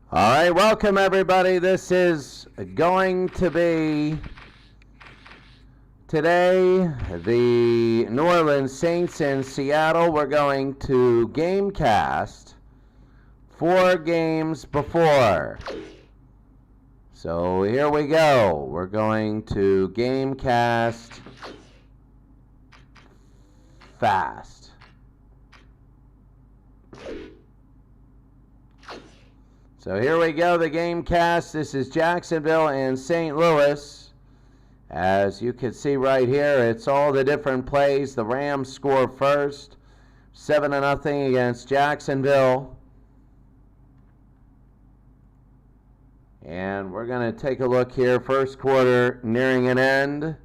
All right, welcome everybody. This is going to be today the New Orleans Saints in Seattle. We're going to gamecast 4 games before. So here we go. We're going to gamecast fast. So here we go, the game cast. This is Jacksonville and St. Louis. As you can see right here, it's all the different plays. The Rams score first, 7-0 against Jacksonville. And we're going to take a look here. First quarter nearing an end.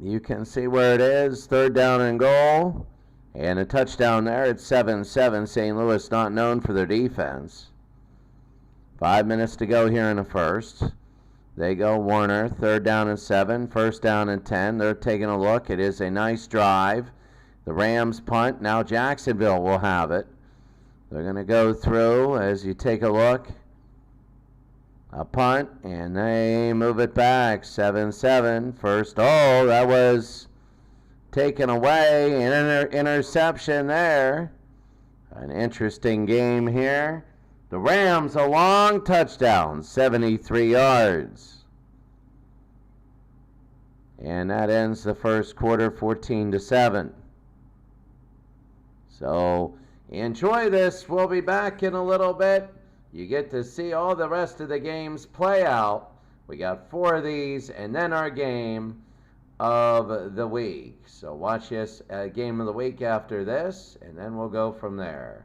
You can see where it is, 3rd down and goal. And a touchdown there at 7-7. St. Louis not known for their defense. 5 minutes to go here in the first. They go Warner, 3rd down and 7, 1st down and 10. They're taking a look. It is a nice drive. The Rams punt. Now Jacksonville will have it. They're going to go through as you take a look. A punt, and they move it back. 7-7. First, that was taken away, an interception there. An interesting game here. The Rams a long touchdown, 73 yards. And that ends the first quarter 14-7. So enjoy this. We'll be back in a little bit. You get to see all the rest of the games play out. We got 4 of these and then our game of the week. So watch this game of the week after this, and then we'll go from there.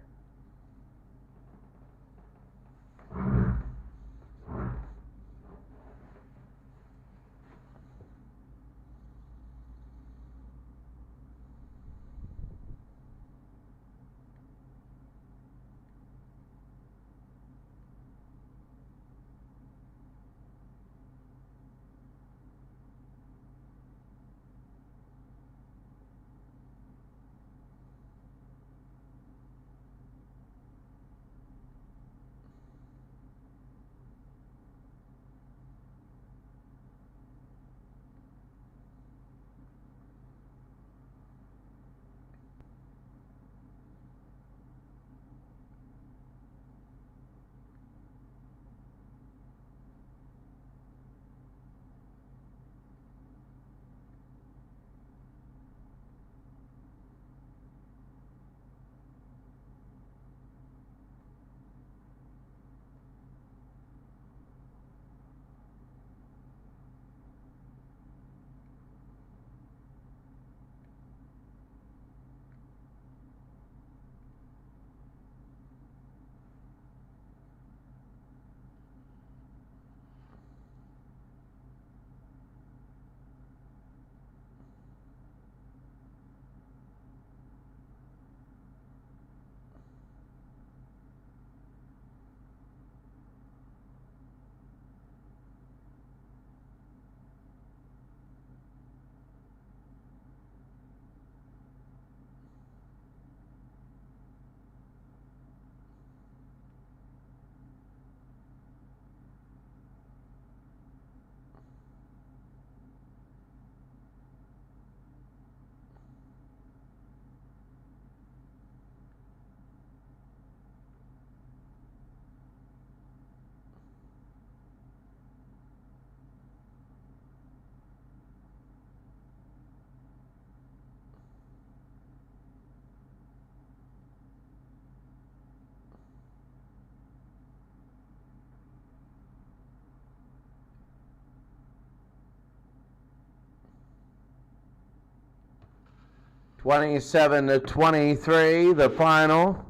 (27-23), the final.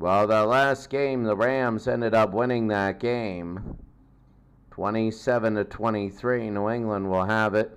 Well, the last game, the Rams ended up winning that game. 27-23. New England will have it.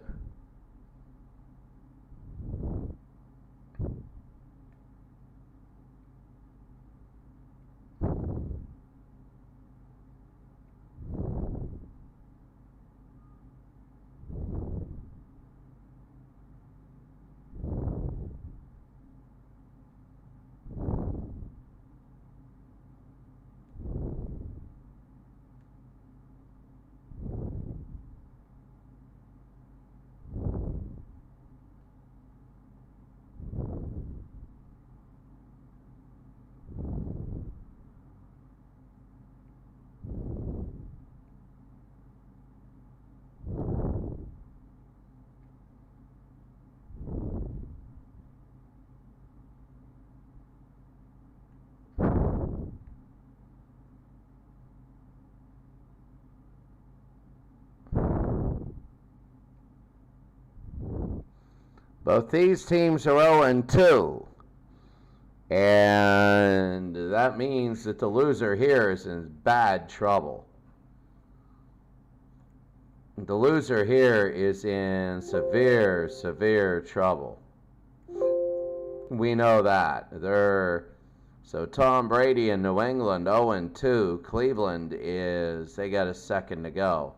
Both these teams are 0-2. And that means that the loser here is in bad trouble. The loser here is in severe, severe trouble. We know that. So Tom Brady in New England 0-2. Cleveland they got a second to go.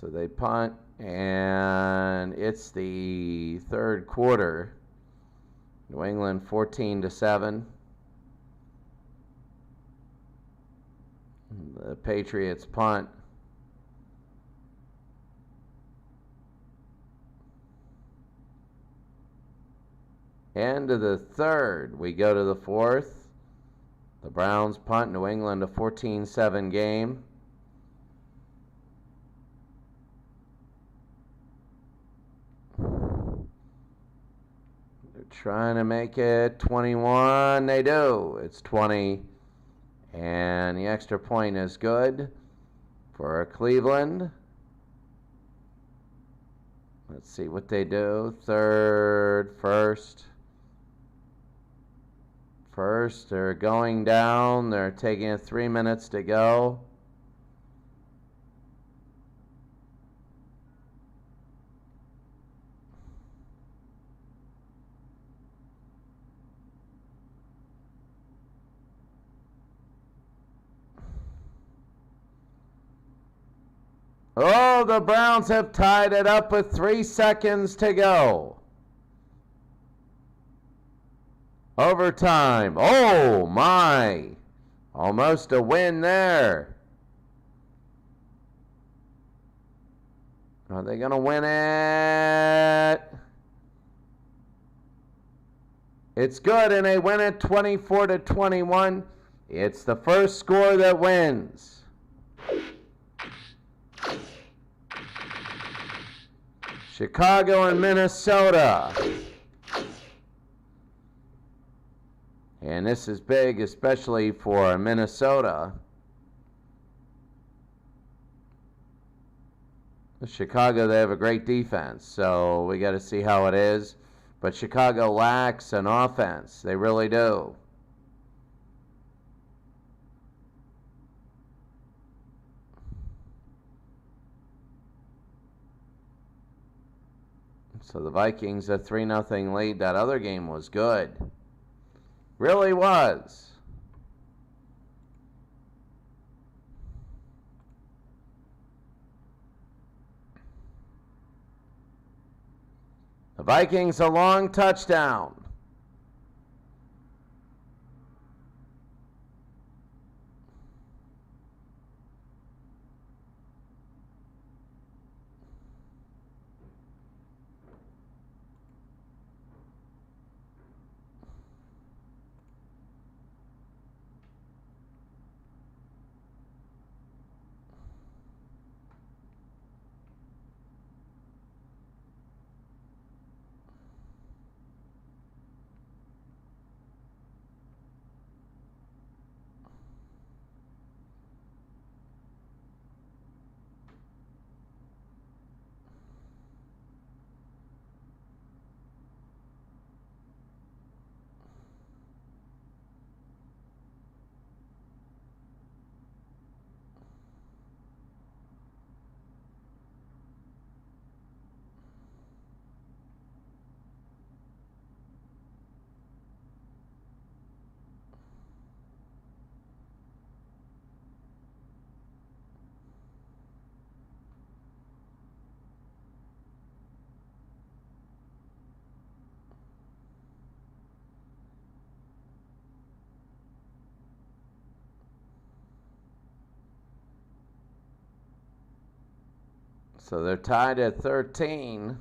So they punt, and it's the third quarter. New England 14-7. The Patriots punt. End of the third. We go to the fourth. The Browns punt. New England a 14-7 game. Trying to make it 21. They do. It's 20. And the extra point is good for Cleveland. Let's see what they do. Third, first. First, they're going down. They're taking 3 minutes to go. Oh, the Browns have tied it up with 3 seconds to go. Overtime. Oh, my. Almost a win there. Are they going to win it? It's good, and they win it 24-21. It's the first score that wins. Chicago and Minnesota. And this is big, especially for Minnesota. Chicago, they have a great defense, so we got to see how it is. But Chicago lacks an offense. They really do. So the Vikings a 3-0 lead. That other game was good. Really was. The Vikings a long touchdown. So they're tied at 13.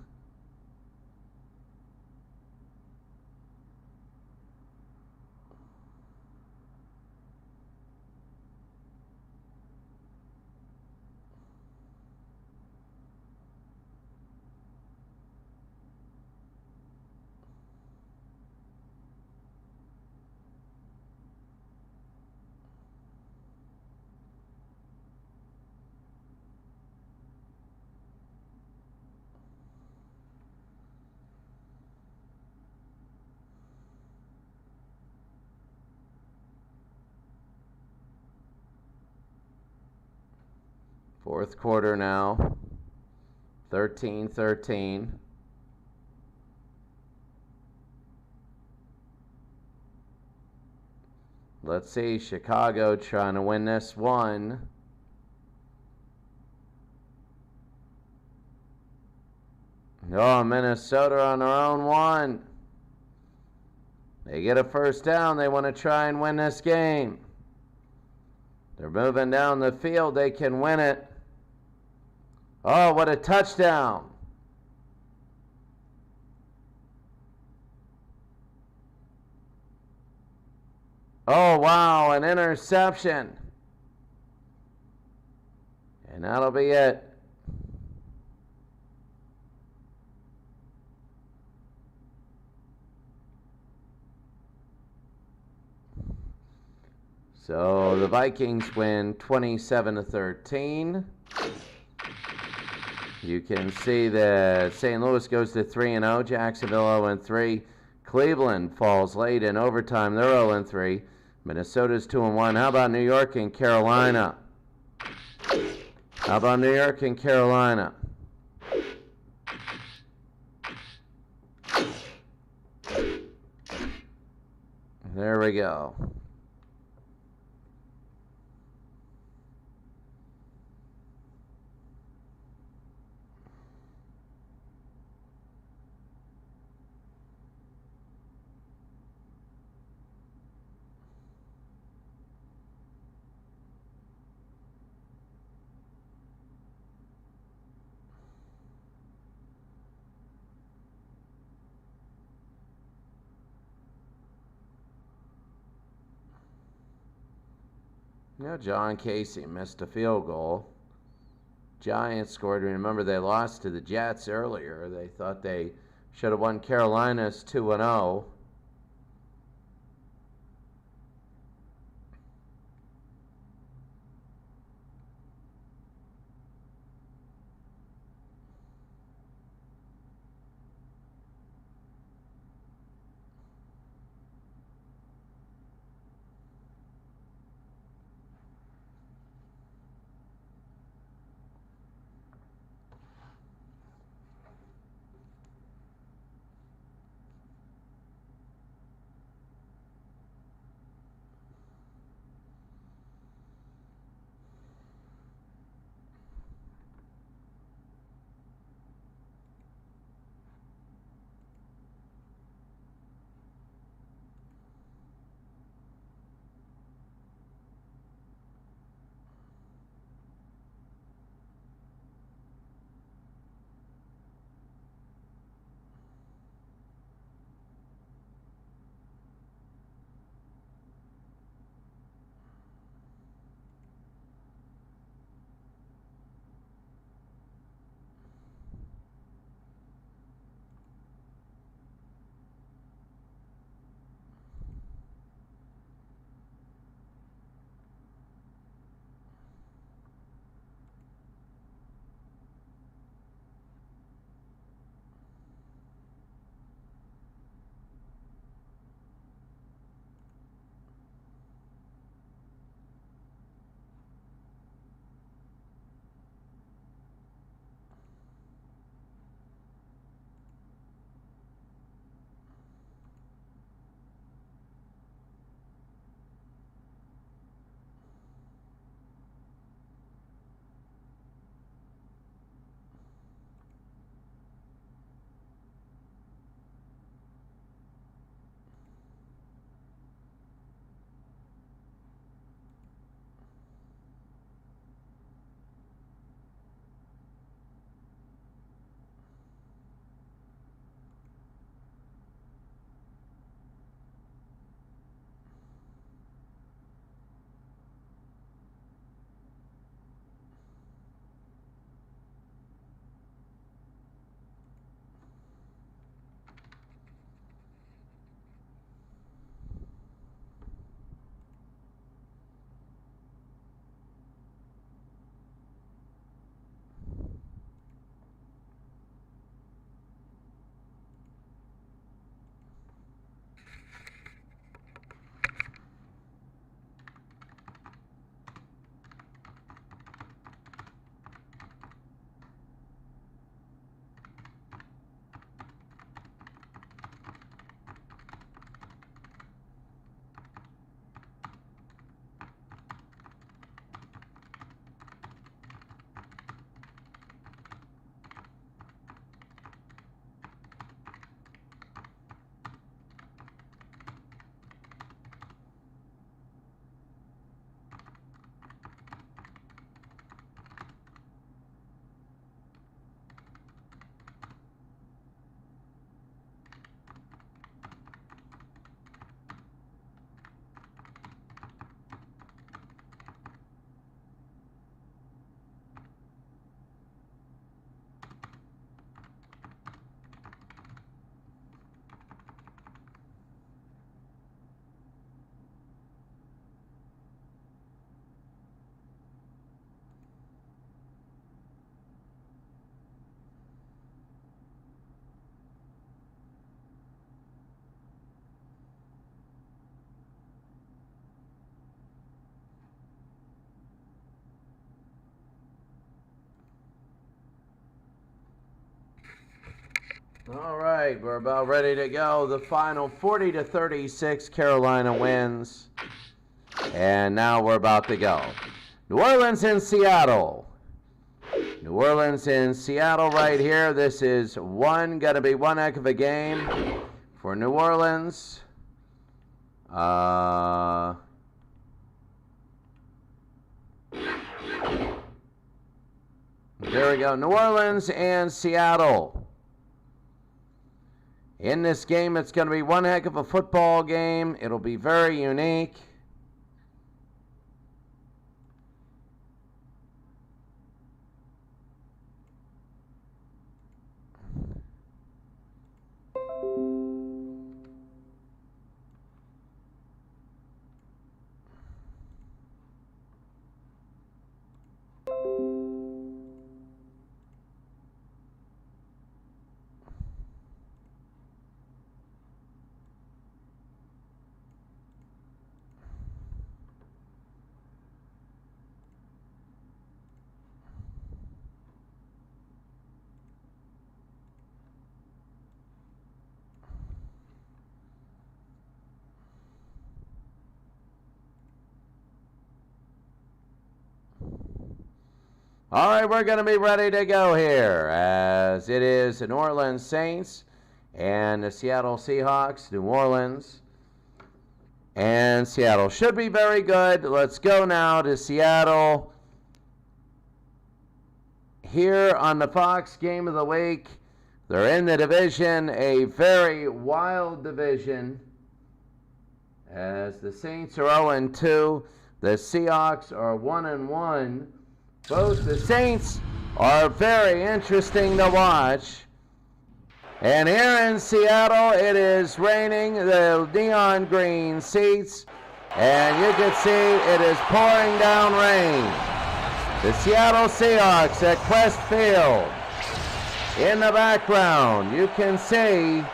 Fourth quarter now, 13-13. Let's see, Chicago trying to win this one. Oh, Minnesota on their own one. They get a first down. They want to try and win this game. They're moving down the field. They can win it. Oh, what a touchdown. Oh, wow, an interception. And that'll be it. So the Vikings win 27-13. You can see that St. Louis goes to 3-0, Jacksonville 0-3. Cleveland falls late in overtime. They're 0-3. Minnesota's 2-1. How about New York and Carolina? How about New York and Carolina? There we go. You know, John Casey missed a field goal. Giants scored. Remember, they lost to the Jets earlier. They thought they should have won. Carolina's 2-0. All right, we're about ready to go. The final 40-36, Carolina wins. And now we're about to go. New Orleans and Seattle. New Orleans and Seattle right here. This is going to be one heck of a game for New Orleans. There we go. New Orleans and Seattle. In this game, it's going to be one heck of a football game. It'll be very unique. All right, we're going to be ready to go here as it is the New Orleans Saints and the Seattle Seahawks. New Orleans and Seattle should be very good. Let's go now to Seattle. Here on the Fox Game of the Week, they're in the division, a very wild division, as the Saints are 0-2. The Seahawks are 1-1. Both the Saints are very interesting to watch. And here in Seattle, it is raining, the neon green seats, and you can see it is pouring down rain. The Seattle Seahawks at Quest Field. In the background, you can see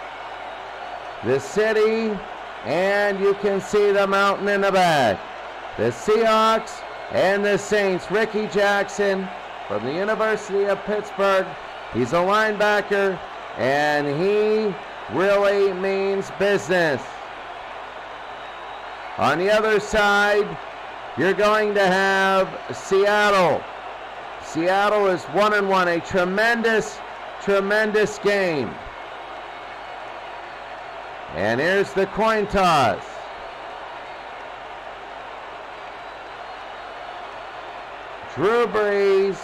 the city, and you can see the mountain in the back. The Seahawks and the Saints. Ricky Jackson from the University of Pittsburgh. He's a linebacker, and he really means business. On the other side, you're going to have Seattle. Seattle is 1-1, a tremendous, tremendous game. And here's the coin toss. Drew Brees,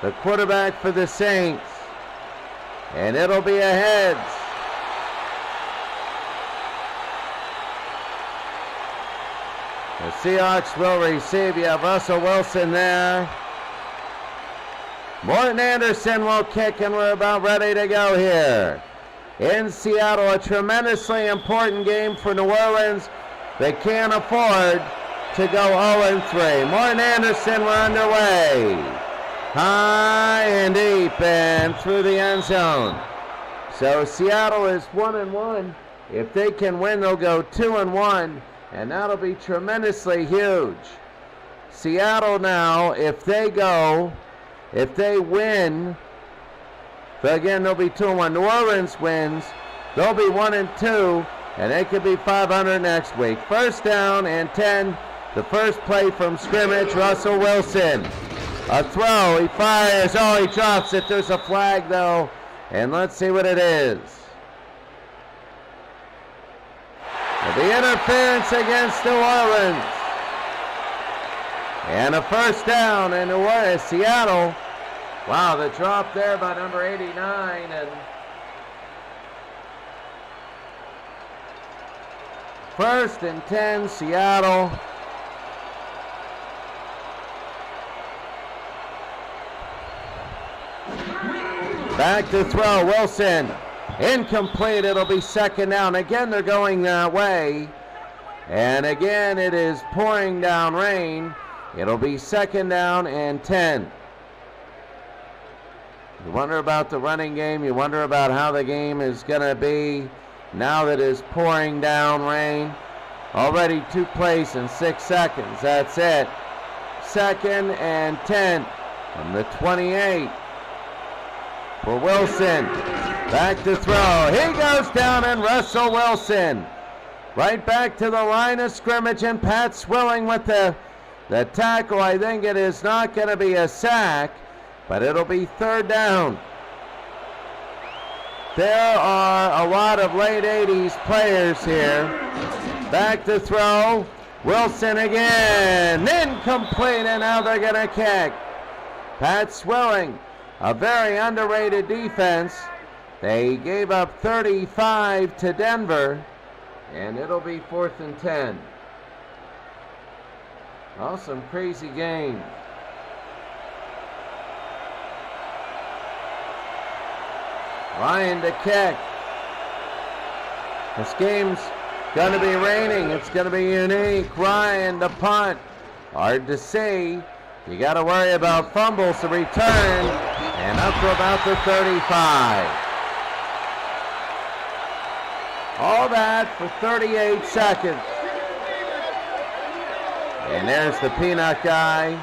the quarterback for the Saints. And it'll be a heads. The Seahawks will receive. You have Russell Wilson there. Morton Anderson will kick, and we're about ready to go here. In Seattle, a tremendously important game for New Orleans. They can't afford to go 0-3. Morton Anderson, we're underway. High and deep and through the end zone. So Seattle is 1-1. If they can win, they'll go 2-1, and that'll be tremendously huge. Seattle now, if they win, again, they'll be 2-1. New Orleans wins, they'll be 1-2, and they could be 500 next week. First down and 10. The first play from scrimmage, Russell Wilson. A throw, he fires, oh, he drops it. There's a flag, though, and let's see what it is. The interference against New Orleans. And a first down in New Orleans, Seattle. Wow, the drop there by number 89, and first and 10, Seattle. Back to throw, Wilson. Incomplete, it'll be second down. Again, they're going that way. And again, it is pouring down rain. It'll be second down and 10. You wonder about the running game. You wonder about how the game is going to be now that it's pouring down rain. Already 2 plays in 6 seconds. That's it. Second and 10 from the 28 for Wilson. Back to throw. He goes down, and Russell Wilson right back to the line of scrimmage, and Pat Swilling with the tackle. I think it is not going to be a sack, but it'll be third down. There are a lot of late 80s players here. Back to throw. Wilson again. Incomplete, and now they're going to kick. Pat Swilling, a very underrated defense. They gave up 35 to Denver, and it'll be 4th and 10. Oh, some crazy game. Ryan to kick. This game's going to be raining. It's going to be unique. Ryan to punt. Hard to see. You got to worry about fumbles to return. And up to about the 35. All that for 38 seconds. And there's the peanut guy.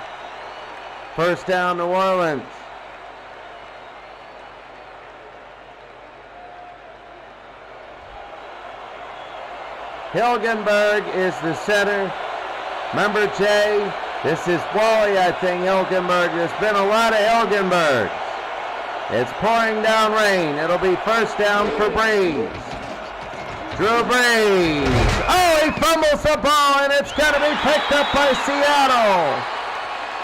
First down, New Orleans. Hilgenberg is the center. Remember, Jay, this is Wally, I think, Hilgenberg. There's been a lot of Hilgenbergs. It's pouring down rain. It'll be first down for Breeze. Drew Brees. Oh, he fumbles the ball, and it's going to be picked up by Seattle.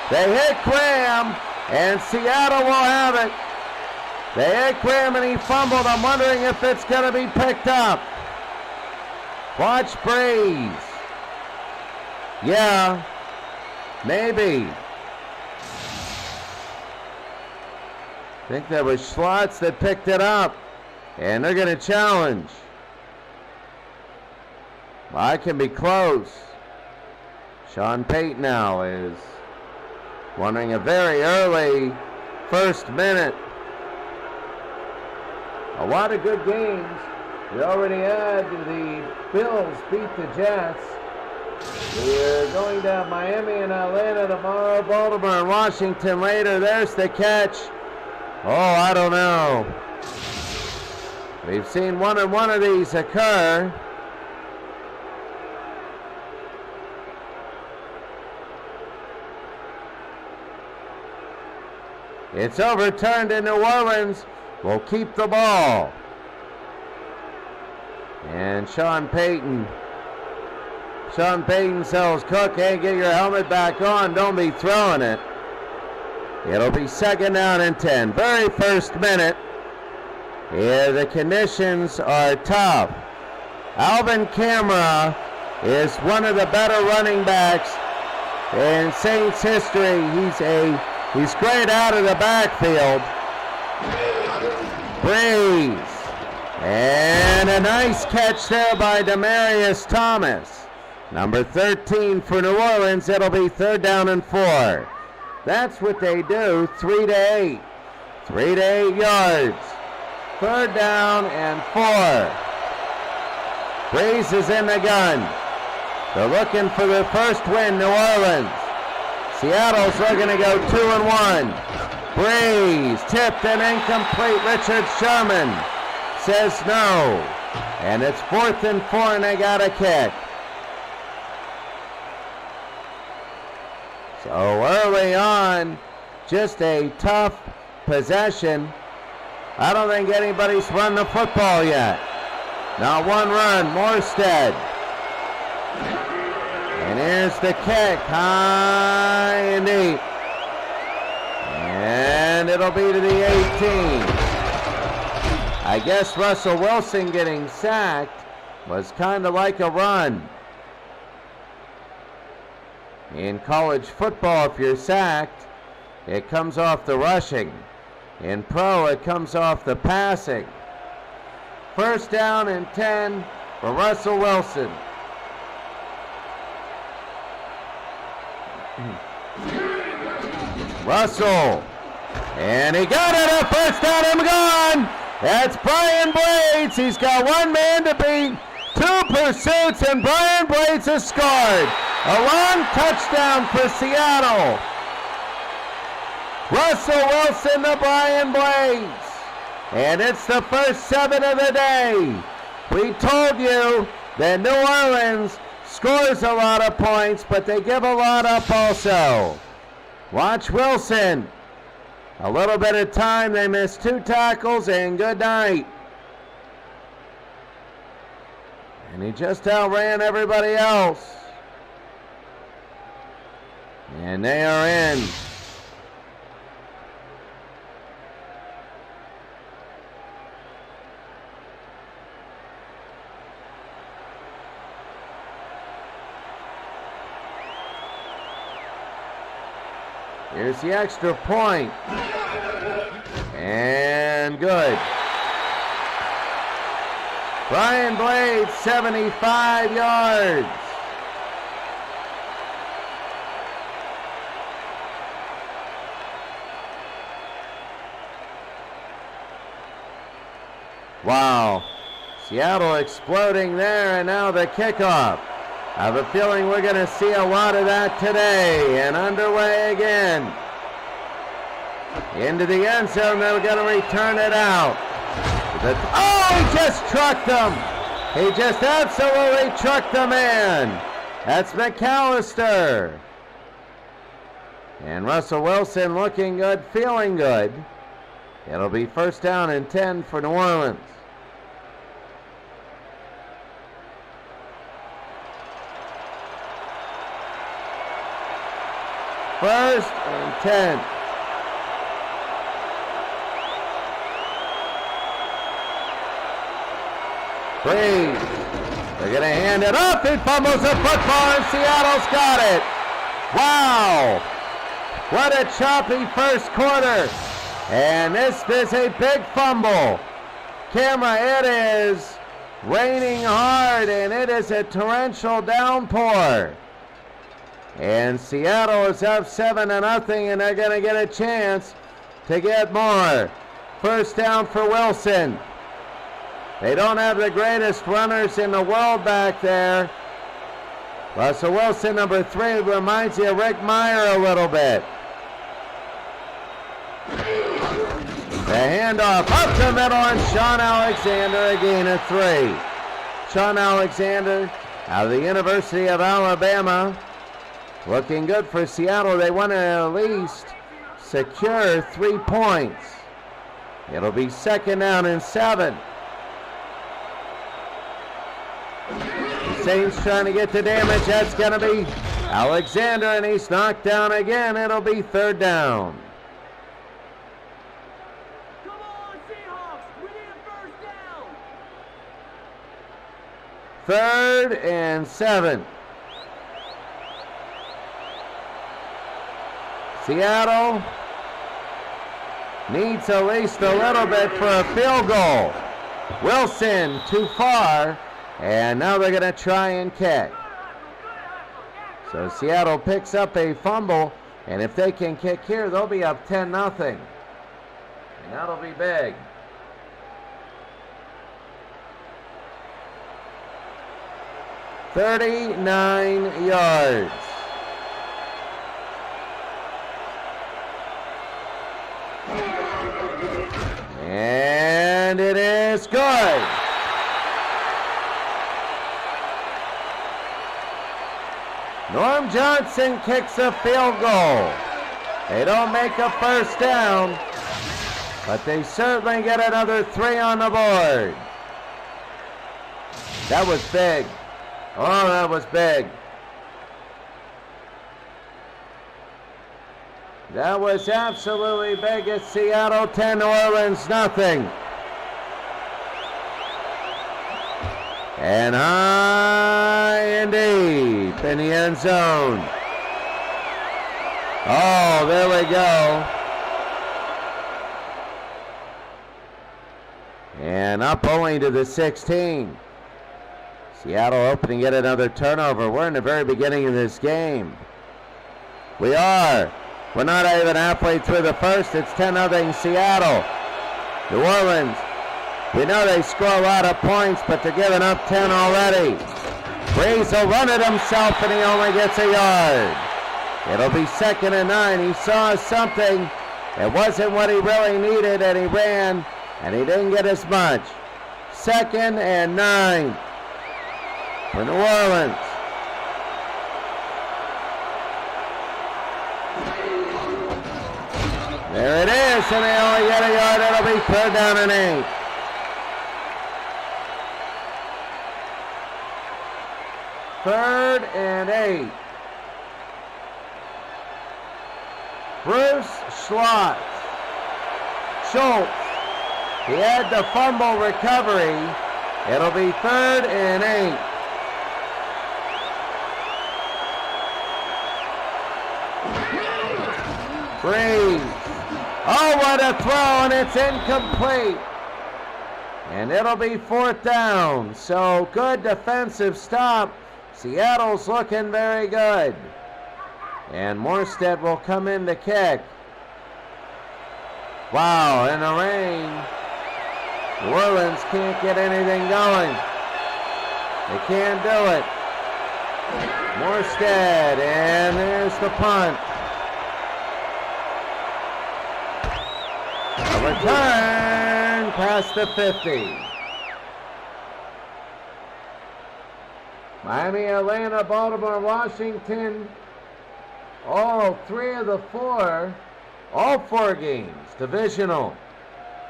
They hit Graham, and Seattle will have it. They hit Graham, and he fumbled. I'm wondering if it's going to be picked up. Watch Brees. Yeah, maybe. I think there was Schlotz that picked it up, and they're going to challenge. I can be close. Sean Payton now is wondering a very early first minute. A lot of good games. We already had the Bills beat the Jets. We're going to Miami and Atlanta tomorrow, Baltimore and Washington later. There's the catch. Oh, I don't know. We've seen one of these occur. It's overturned in New Orleans. Will keep the ball. And Sean Payton tells Cook, hey, get your helmet back on. Don't be throwing it. It'll be second down and 10. Very first minute. Yeah, the conditions are tough. Alvin Kamara is one of the better running backs in Saints history. He's great out of the backfield. Breeze. And a nice catch there by Demaryius Thomas. Number 13 for New Orleans. It'll be third down and 4. That's what they do, 3 to 8. 3 to 8 yards. Third down and 4. Breeze is in the gun. They're looking for their first win, New Orleans. Seattle's looking to go 2-1. Breeze tipped and incomplete. Richard Sherman says no. And it's 4th and 4, and they got a kick. So early on, just a tough possession. I don't think anybody's run the football yet. Not one run, Morstead. And here's the kick, high and deep. And it'll be to the 18. I guess Russell Wilson getting sacked was kind of like a run. In college football, if you're sacked, it comes off the rushing. In pro, it comes off the passing. First down and 10 for Russell Wilson. Russell, and he got it, a first down and gone. That's Brian Blades. He's got one man to beat, 2 pursuits, and Brian Blades has scored. A long touchdown for Seattle. Russell Wilson to Brian Blades. And it's the first 7 of the day. We told you that New Orleans scores a lot of points, but they give a lot up also. Watch Wilson. A little bit of time. They missed 2 tackles, and good night. And he just outran everybody else. And they are in. Here's the extra point. And good. Brian Blade, 75 yards. Wow. Seattle exploding there, and now the kickoff. I have a feeling we're going to see a lot of that today. And underway again. Into the end zone, they're going to return it out. Oh, he just trucked him. He just absolutely trucked the man. That's McAllister. And Russell Wilson looking good, feeling good. It'll be first down and 10 for New Orleans. First and 10. Breeze. They're going to hand it off. He fumbles the football, and Seattle's got it. Wow. What a choppy first quarter. And this is a big fumble. Camera, it is raining hard, and it is a torrential downpour. And Seattle is up 7-0, and they're going to get a chance to get more. First down for Wilson. They don't have the greatest runners in the world back there. Russell Wilson, number 3, reminds you of Rick Meyer a little bit. The handoff up the middle, and Sean Alexander, again a 3. Sean Alexander out of the University of Alabama. Looking good for Seattle. They want to at least secure 3 points. It'll be second down and 7. The Saints trying to get the damage. That's going to be Alexander, and he's knocked down again. It'll be third down. Come on, Seahawks. We need a first down. Third and 7. Seattle needs at least a little bit for a field goal. Wilson too far, and now they're going to try and kick. So Seattle picks up a fumble, and if they can kick here, they'll be up 10-0. And that'll be big. "39 yards. And it is good. Norm Johnson kicks a field goal. They don't make a first down, but they certainly get another 3 on the board. That was big. Oh, that was big. That was absolutely big. It's Seattle 10, New Orleans nothing. And high and deep in the end zone. Oh, there we go. And up only to the 16. Seattle hoping to get another turnover. We're in the very beginning of this game. We are. We're not even halfway through the first. It's 10-0 Seattle. New Orleans, we know they score a lot of points, but they're giving up 10 already. Breeze will run it himself, and he only gets a yard. It'll be second and 9. He saw something. It wasn't what he really needed, and he ran and he didn't get as much. 2nd and 9 for New Orleans. There it is, and they only get a yard. It'll be 3rd down and 8. Third and 8. Bruce Schultz. He had the fumble recovery. It'll be 3rd and 8. Breeze. Oh, what a throw, and it's incomplete. And it'll be 4th down. So good defensive stop. Seattle's looking very good. And Morstead will come in to kick. Wow, in the rain, New Orleans can't get anything going. They can't do it. Morstead, and there's the punt. A return past the 50. Miami, Atlanta, Baltimore, Washington, all 4 games, divisional.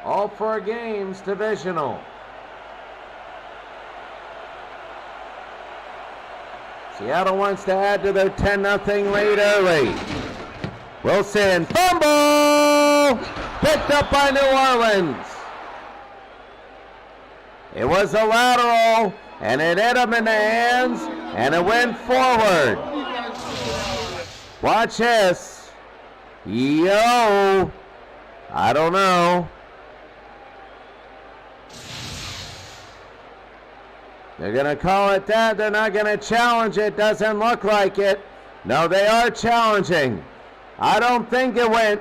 All 4 games, divisional. Seattle wants to add to their 10-0 lead early. Wilson, fumble! Picked up by New Orleans. It was a lateral, and it hit him in the hands, and it went forward. Watch this. Yo! I don't know. They're going to call it that. They're not going to challenge it. Doesn't look like it. No, they are challenging. I don't think it went.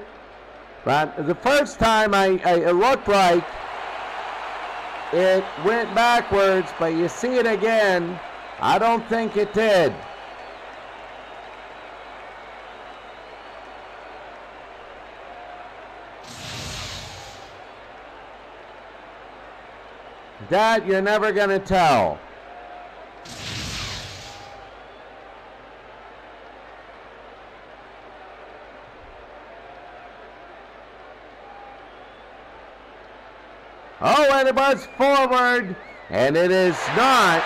But the first time it looked like it went backwards, but you see it again. I don't think it did. That you're never going to tell. Oh, and it was forward, and it is not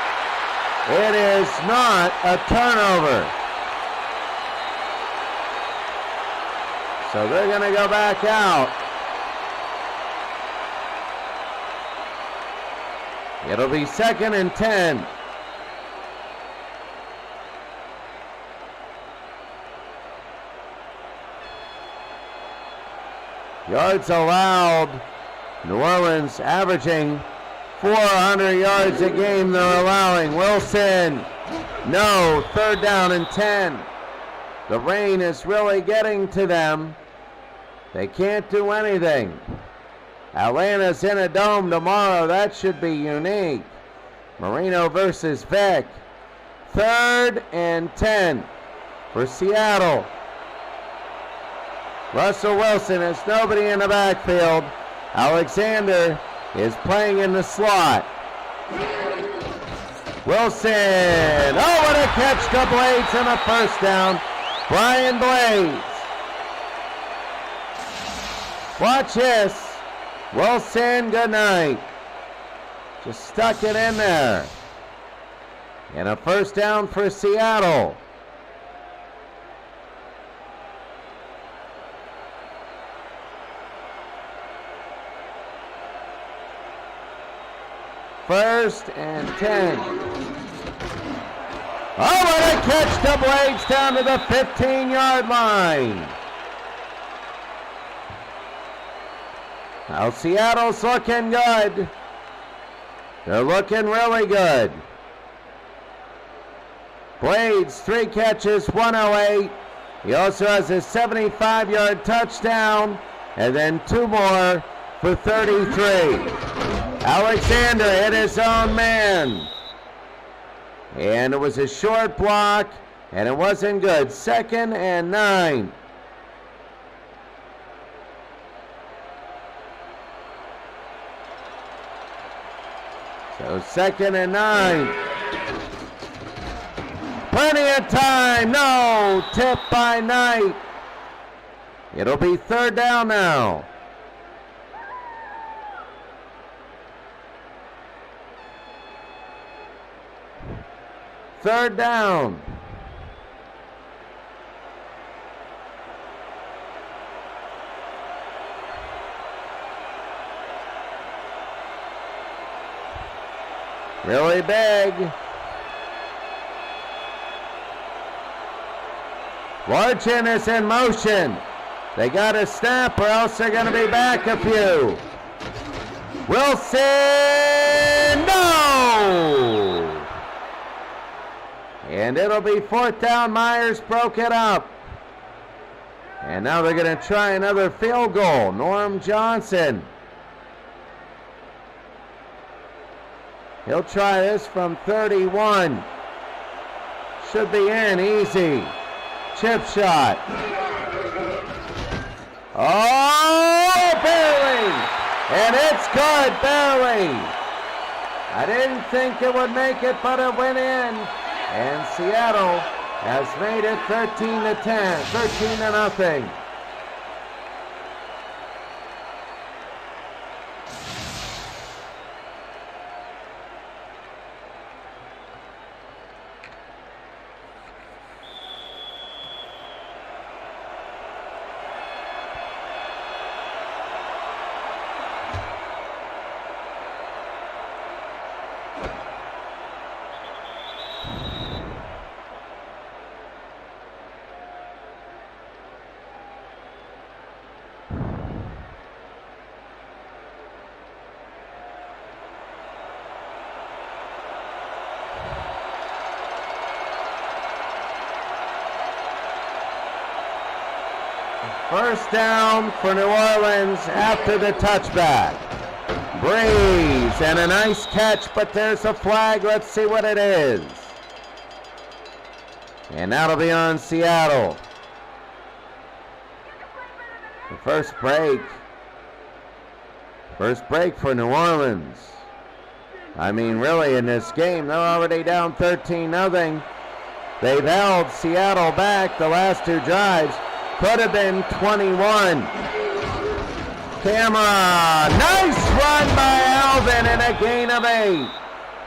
a turnover. So they're going to go back out. It'll be 2nd and 10. Yards allowed. New Orleans averaging 400 yards a game they're allowing. Wilson, no, 3rd down and 10. The rain is really getting to them. They can't do anything. Atlanta's in a dome tomorrow. That should be unique. Marino versus Vic. 3rd and 10 for Seattle. Russell Wilson has nobody in the backfield. Alexander is playing in the slot. Wilson. Oh, what a catch to Blades and a 1st down. Brian Blades. Watch this. Wilson, good night. Just stuck it in there. And a 1st down for Seattle. First and 10. Oh, what a catch to Blades down to the 15-yard line. Now Seattle's looking good. They're looking really good. Blades, 3 catches, 108. He also has a 75-yard touchdown, and then 2 more for 33. Alexander hit his own man. And it was a short block, and it wasn't good. 2nd and 9. So 2nd and 9. Plenty of time. No. Tip by Knight. It'll be 3rd down now. Third down. Really big. Larchin is in motion. They got to snap or else they're going to be back a few. Wilson, no! And it'll be 4th down. Myers broke it up. And now they're going to try another field goal. Norm Johnson. He'll try this from 31. Should be in easy. Chip shot. Oh, barely. And it's good, barely. I didn't think it would make it, but it went in. And Seattle has made it 13-10, 13-0. First down for New Orleans after the touchback. Breeze and a nice catch, but there's a flag. Let's see what it is. And that'll be on Seattle. The first break for New Orleans. I mean, really, in this game, they're already down 13-0. They've held Seattle back the last 2 drives. Could have been 21. Camera, nice run by Alvin and a gain of 8.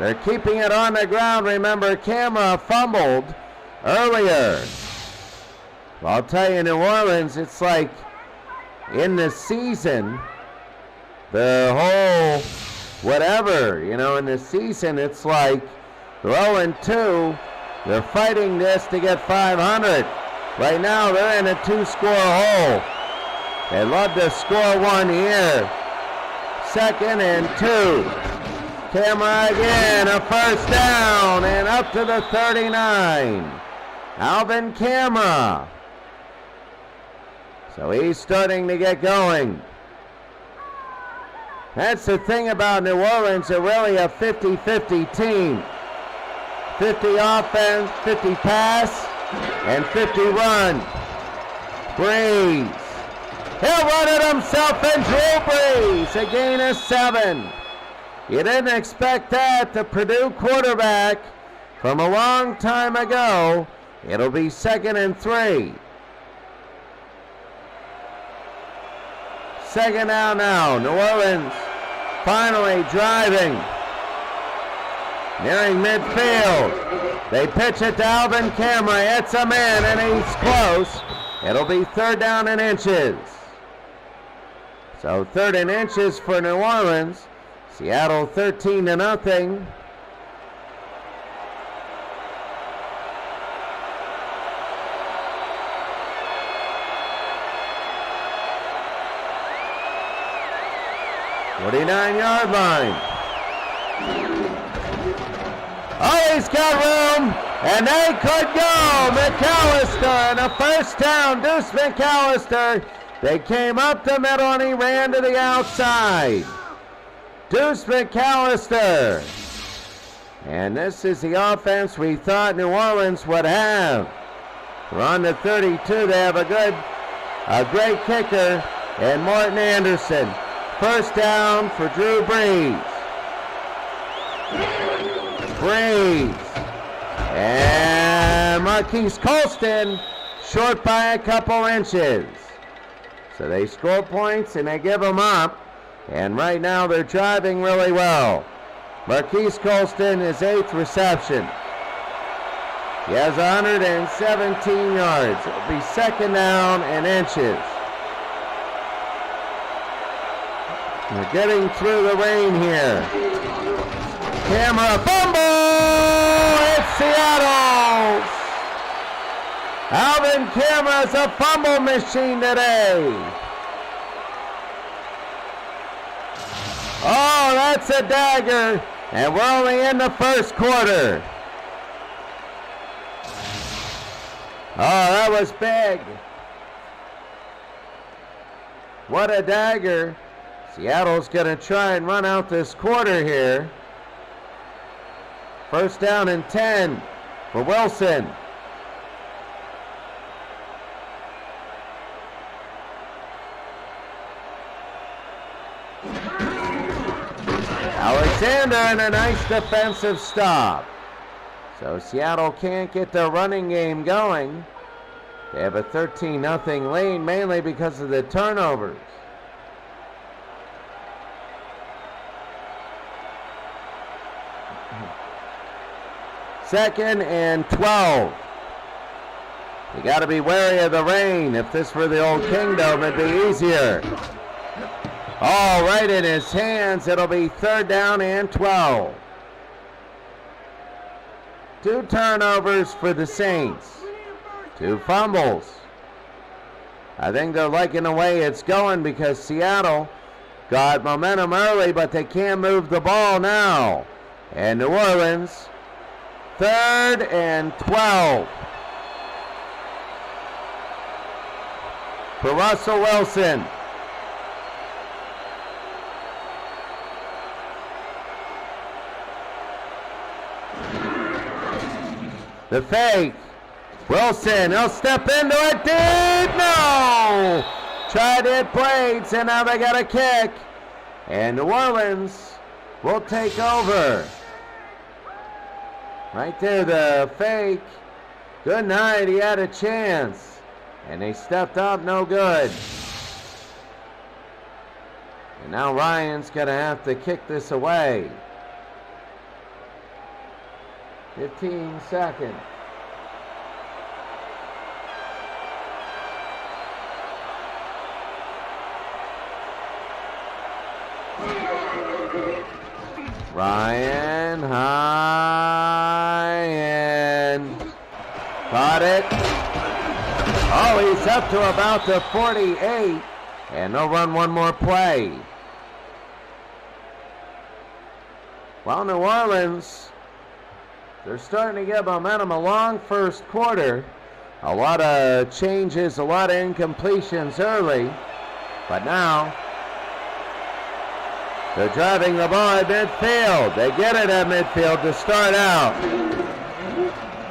They're keeping it on the ground. Remember, Camera fumbled earlier. Well, I'll tell you, New Orleans, it's like in the season, the whole whatever, in the season, it's like they're 0-2. They're fighting this to get 500. Right now, they're in a 2-score hole. They'd love to score 1 here. 2nd and 2. Camera again, a first down, and up to the 39. Alvin Camera. So he's starting to get going. That's the thing about New Orleans, they're really a 50-50 team. 50 offense, 50 pass, and 50 run. Breeze. He'll run it himself, and Drew Brees, a gain of 7. You didn't expect that. The Purdue quarterback from a long time ago. It'll be 2nd and 3. 2nd down now. New Orleans finally driving. Nearing midfield. They pitch it to Alvin Camera. It's a man, and he's close. It'll be 3rd down and inches. So 3rd and inches for New Orleans. Seattle 13-0. Forty-nine-yard line. Oh, he's got room, and they could go. McAllister, and a first down. Deuce McAllister. They came up the middle, and he ran to the outside. Deuce McAllister. And this is the offense we thought New Orleans would have. We're on the 32. They have a great kicker, and Morton Anderson. First down for Drew Brees. Breeze. And Marquise Colston short by a couple inches. So they score points and they give them up. And right now they're driving really well. Marquise Colston, his 8th reception. He has 117 yards. It'll be 2nd down and inches. They're getting through the rain here. Camera fumble! It's Seattle's! Alvin Kamara's a fumble machine today. Oh, that's a dagger. And we're only in the first quarter. Oh, that was big. What a dagger. Seattle's going to try and run out this quarter here. 1st down and 10 for Wilson. Alexander and a nice defensive stop. So Seattle can't get their running game going. They have a 13-0 lead, mainly because of the turnovers. Second and 12. You got to be wary of the rain. If this were the old kingdom, it'd be easier. All right in his hands. It'll be 3rd down and 12. 2 turnovers for the Saints. 2 fumbles. I think they're liking the way it's going because Seattle got momentum early, but they can't move the ball now. And New Orleans, 3rd and 12. For Russell Wilson. The fake. Wilson, he'll step into it deep. No! Tried to hit Blades, and now they got a kick. And New Orleans will take over. Right there, the fake. Good night, he had a chance. And they stepped up, no good. And now Ryan's going to have to kick this away. 15 seconds. Ryan high and caught it. Oh, he's up to about the 48, and they'll run one more play. Well, New Orleans, they're starting to get momentum a long first quarter. A lot of changes, a lot of incompletions early, but now they're driving the ball at midfield. They get it at midfield to start out.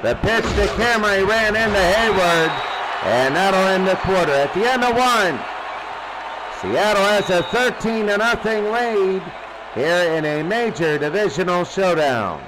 The pitch to Cameron, he ran into Hayward, and that'll end the quarter. At the end of 1, Seattle has a 13-0 lead here in a major divisional showdown.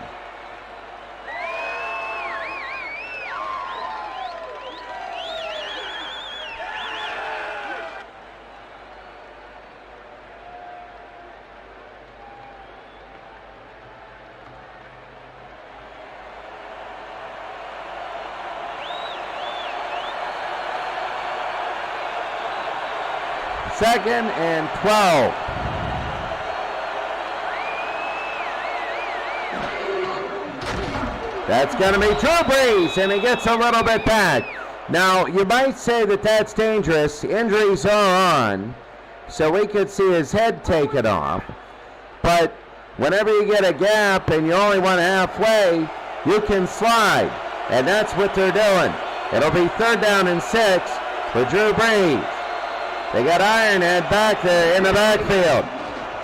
Second and 12. That's going to be Drew Brees, and he gets a little bit back. Now, you might say that that's dangerous. Injuries are on, so we could see his head taken off. But whenever you get a gap and you only want halfway, you can slide, and that's what they're doing. It'll be 3rd down and 6 for Drew Brees. They got Ironhead back there in the backfield.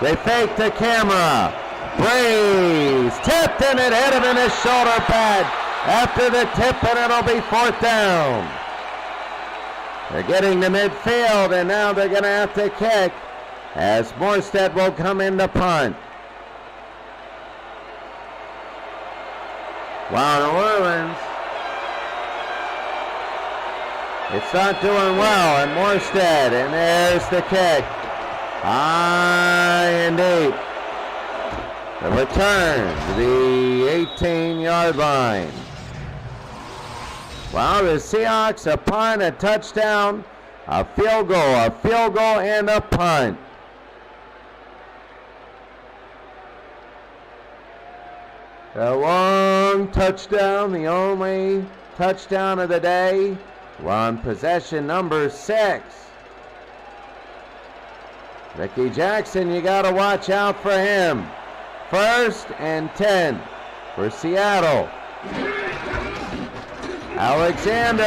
They fake the camera. Breeze tipped, and it hit him in his shoulder pad. After the tip, and it'll be 4th down. They're getting to midfield, and now they're going to have to kick as Morstead will come in to punt. Wow, New Orleans, it's not doing well, and Morstead, and there's the kick. High and deep. The return to the 18-yard line. Wow, the Seahawks, a punt, a touchdown, a field goal, and a punt. A long touchdown, the only touchdown of the day. We're on possession number 6. Ricky Jackson, you got to watch out for him. 1st and 10 for Seattle. Alexander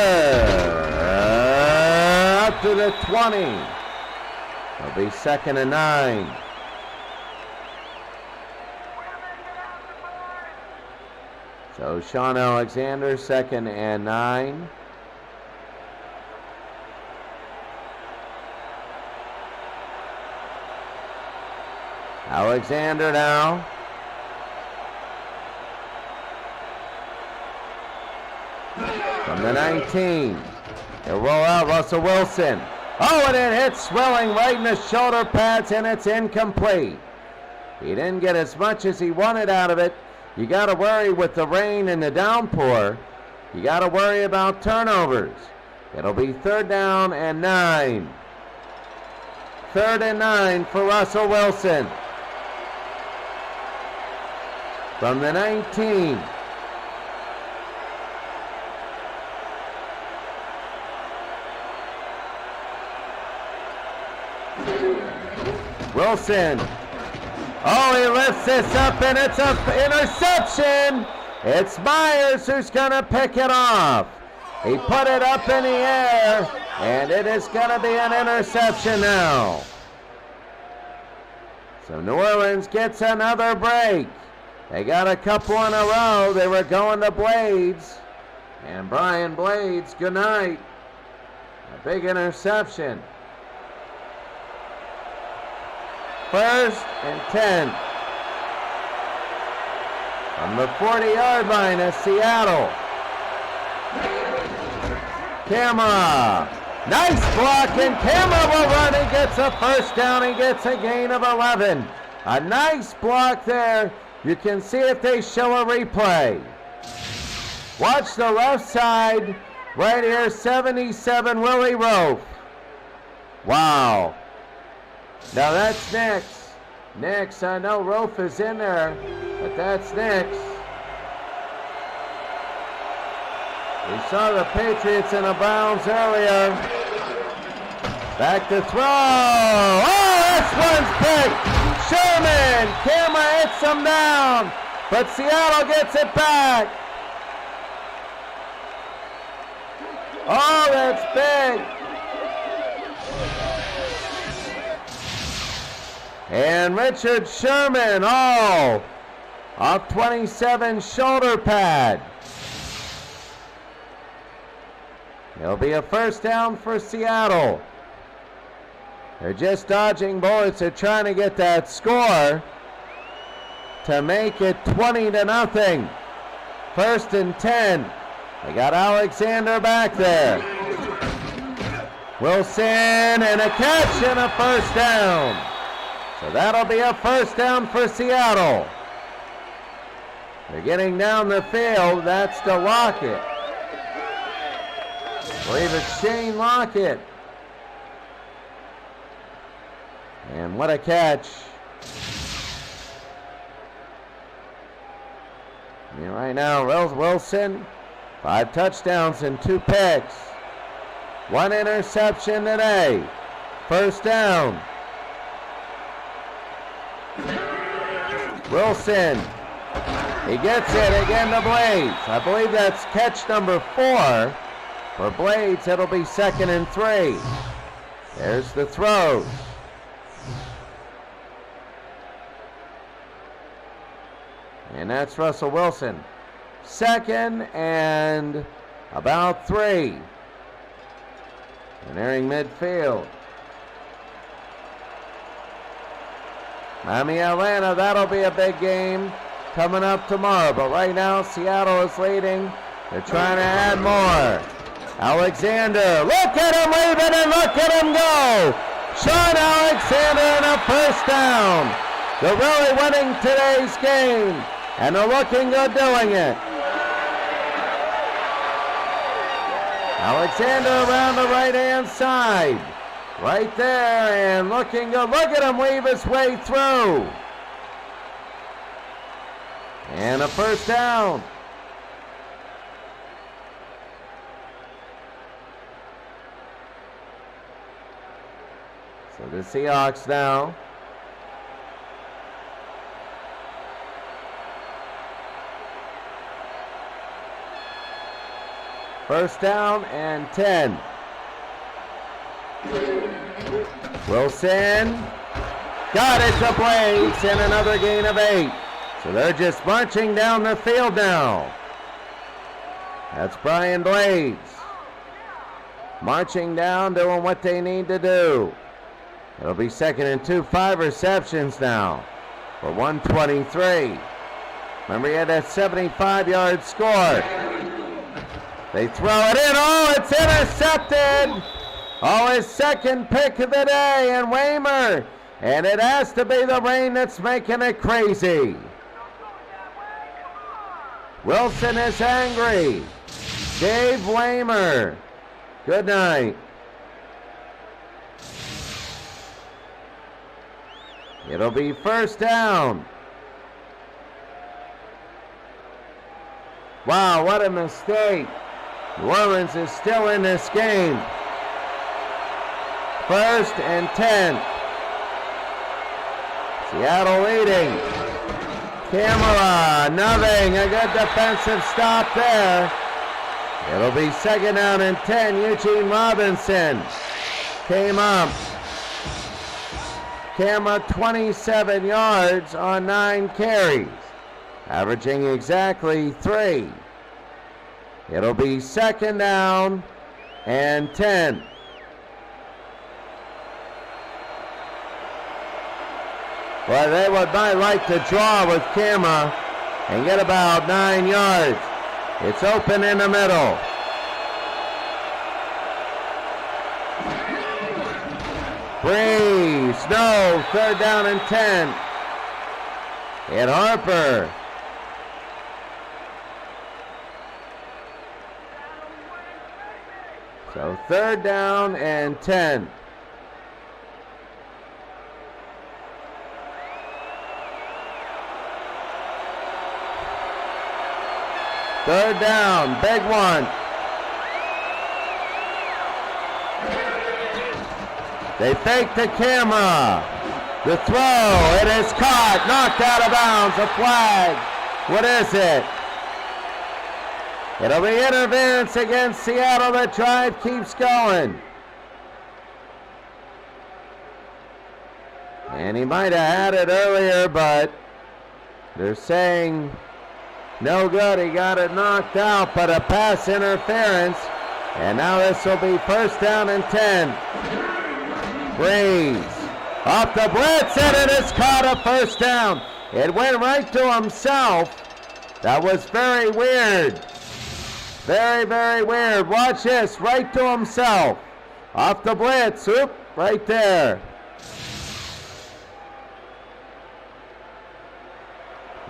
up to the 20. It'll be 2nd and 9. So Sean Alexander, 2nd and 9. Alexander now. From the 19. He'll roll out Russell Wilson. Oh, and it hits Swelling right in the shoulder pads, and it's incomplete. He didn't get as much as he wanted out of it. You got to worry with the rain and the downpour. You got to worry about turnovers. It'll be 3rd down and 9. 3rd and 9 for Russell Wilson. From the 19. Wilson. Oh, he lifts this up, and it's an interception. It's Myers who's going to pick it off. He put it up in the air, and it is going to be an interception now. So New Orleans gets another break. They got a couple in a row. They were going to Blades. And Brian Blades, good night. A big interception. 1st and 10. From the 40-yard line of Seattle. Kama. Nice block, and Kama will run. He gets a 1st down. He gets a gain of 11. A nice block there. You can see if they show a replay. Watch the left side. Right here, 77, Willie Rofe. Wow. Now that's Nix. Nix, I know Rofe is in there, but that's Nix. We saw the Patriots in the Browns earlier. Back to throw. Oh, this one's picked. Sherman. Kama hits him down, but Seattle gets it back. Oh, that's big. And Richard Sherman, oh, off 27 shoulder pad. It'll be a 1st down for Seattle. They're just dodging bullets. They're trying to get that score to make it 20-0. 1st and 10. They got Alexander back there. Wilson, and a catch, and a 1st down. So that'll be a 1st down for Seattle. They're getting down the field. That's to Lockett. I believe it's Shane Lockett. And what a catch. And right now, Wilson, 5 touchdowns and 2 picks. 1 interception today. 1st down. Wilson. He gets it again to Blades. I believe that's catch number 4. For Blades, it'll be 2nd and 3. There's the throws. And that's Russell Wilson. 2nd and about 3. And nearing midfield. Miami, Atlanta, that'll be a big game. coming up tomorrow. But right now, Seattle is leading. They're trying to add more. Alexander, look at him leaving and look at him go. Sean Alexander and a first down. They're really winning today's game, and they're looking good doing it. Alexander around the right-hand side. Right there, and looking good. Look at him weave his way through. And a first down. So the Seahawks now. First down and 10. Wilson got it to Blades and another gain of 8. So they're just marching down the field now. That's Brian Blades. Marching down, doing what they need to do. It'll be 2nd and 2, 5 receptions now for 123. Remember, he had that 75-yard score. They throw it in. Oh, it's intercepted. Oh, his second pick of the day, and Waymer. And it has to be the rain that's making it crazy. Wilson is angry. Dave Waymer. Good night. It'll be first down. Wow, what a mistake. New Orleans is still in this game. 1st and 10. Seattle leading. Camera, nothing. A good defensive stop there. It'll be 2nd down and 10. Eugene Robinson came up. Camera 27 yards on 9 carries, averaging exactly 3. It'll be 2nd down and 10. Well, they might like to draw with Camera and get about 9 yards. It's open in the middle. Breeze, no, 3rd down and 10. And Harper. So 3rd down and 10. Third down, big one. They fake the Camera. The throw, it is caught, knocked out of bounds, a flag. What is it? It'll be interference against Seattle. The drive keeps going. And he might have had it earlier, but they're saying no good. He got it knocked out, but a pass interference. And now this will be 1st down and 10. Breeze off the blitz, and it is caught, a 1st down. It went right to himself. That was very weird. Very, very weird. Watch this, right to himself. Off the blitz, oop, right there.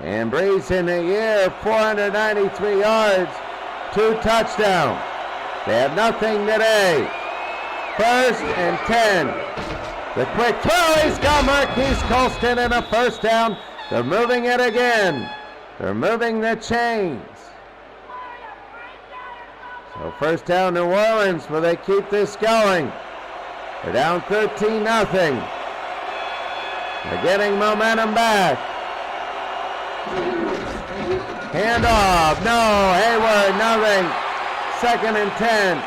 And Breeze in the year, 493 yards, 2 touchdowns. They have nothing today. 1st and 10. The quick throw, he's got Marquise Colston and a 1st down. They're moving it again. They're moving the chains. So 1st down New Orleans, will they keep this going? They're down 13-0. They're getting momentum back. Handoff, no, Hayward, nothing. 2nd and 10.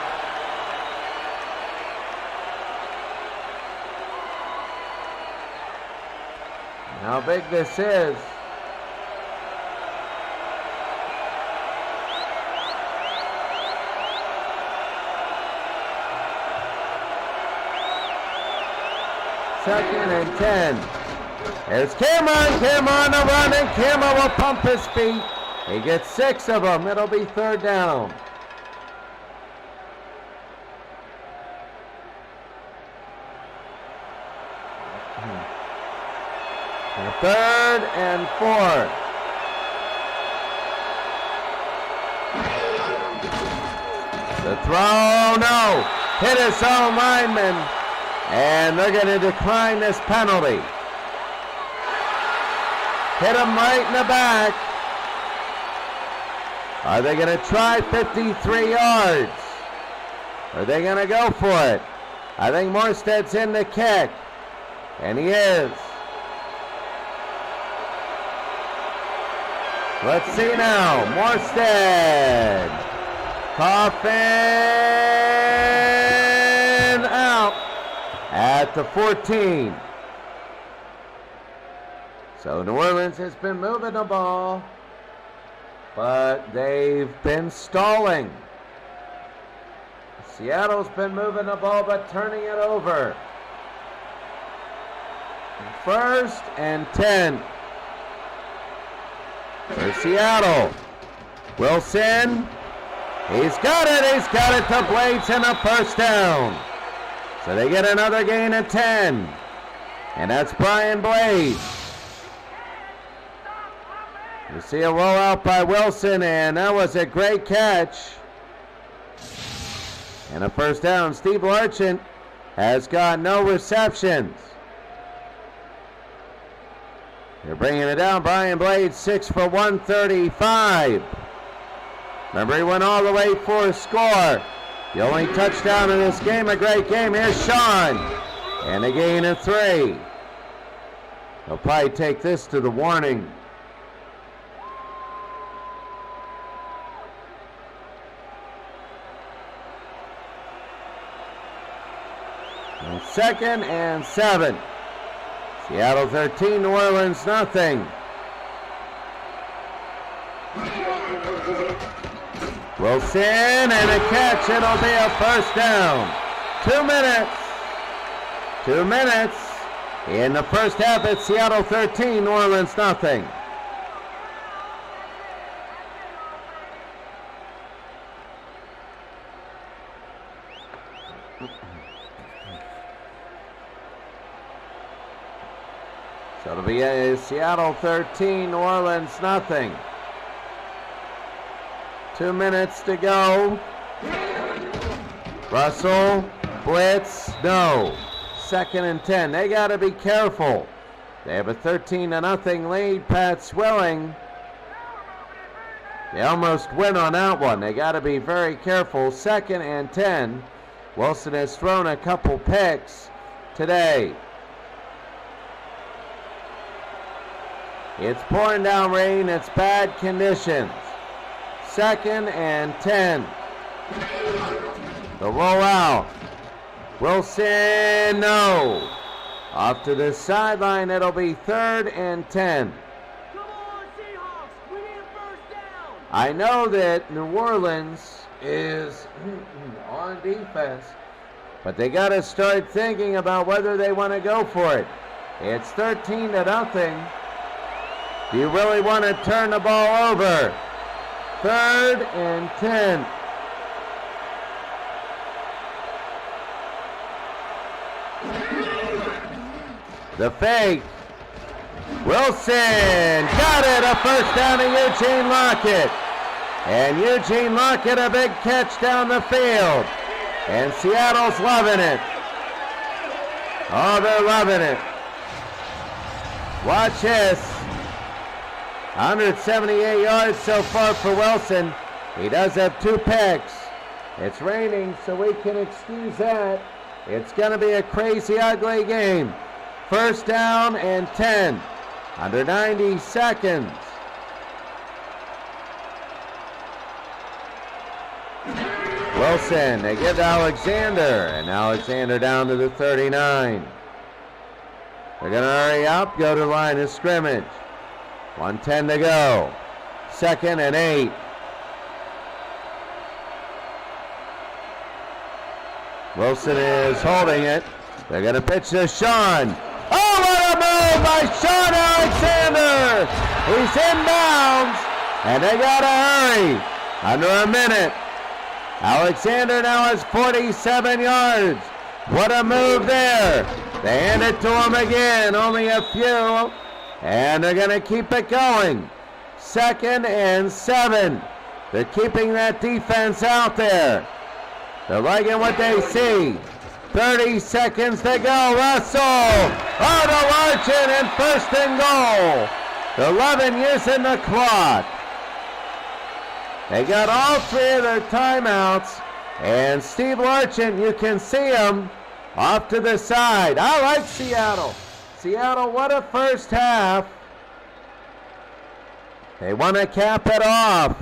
How big this is. Second and 10. There's Cameron. Cameron the run, and Cameron will pump his feet. He gets 6 of them. It'll be 3rd down. And 3rd and 4. The throw, no. Hit his own lineman. And they're going to decline this penalty. Hit him right in the back. Are they going to try 53 yards? Are they going to go for it? I think Morstead's in the kick. And he is. Let's see now. Morstead. Coffin out at the 14. So New Orleans has been moving the ball, but they've been stalling. Seattle's been moving the ball, but turning it over. 1st and 10 for Seattle. Wilson, he's got it to Blades and a 1st down. So they get another gain of 10, and that's Brian Blades. You see a rollout by Wilson, and that was a great catch. And a 1st down. Steve Larchant has got no receptions. They're bringing it down. Brian Blades, 6 for 135. Remember, he went all the way for a score. The only touchdown in this game, a great game. Here's Sean, and a gain of 3. They'll probably take this to the warning. And 2nd and 7. Seattle 13, New Orleans nothing. Wilson, and a catch. It'll be a 1st down. 2 minutes. 2 minutes in the 1st half. It's Seattle 13, New Orleans nothing. So it'll be a Seattle 13, New Orleans nothing. 2 minutes to go. Russell, blitz, no. 2nd and 10. They got to be careful. They have a 13-0 lead. Pat Swilling. They almost win on that one. They got to be very careful. 2nd and 10. Wilson has thrown a couple picks today. It's pouring down rain. It's bad conditions. 2nd and 10. The rollout. Wilson, no. Off to the sideline. It'll be 3rd and 10. Come on, Seahawks. We need a 1st down. I know that New Orleans is on defense, but they got to start thinking about whether they want to go for it. It's 13-0. Do you really want to turn the ball over? 3rd and 10. The fake. Wilson got it. A 1st down to Eugene Lockett. And Eugene Lockett, a big catch down the field. And Seattle's loving it. Oh, they're loving it. Watch this. 178 yards so far for Wilson. He does have 2 picks. It's raining, so we can excuse that. It's going to be a crazy, ugly game. 1st down and 10. Under 90 seconds. Wilson, they give to Alexander, and Alexander down to the 39. They're going to hurry up, go to line of scrimmage. 1:10 to go. 2nd and 8. Wilson is holding it. They're going to pitch to Sean. Oh, what a move by Sean Alexander. He's inbounds, and they got to hurry. Under a minute. Alexander now has 47 yards. What a move there. They hand it to him again, only a few, and they're going to keep it going. 2nd and 7. They're keeping that defense out there. They're liking what they see. 30 seconds to go. Russell, Otto Larchin, and 1st and goal. 11 using the clock. They got all 3 of their timeouts, and Steve Larchin, you can see him off to the side. I like Seattle. Seattle, what a first half. They want to cap it off.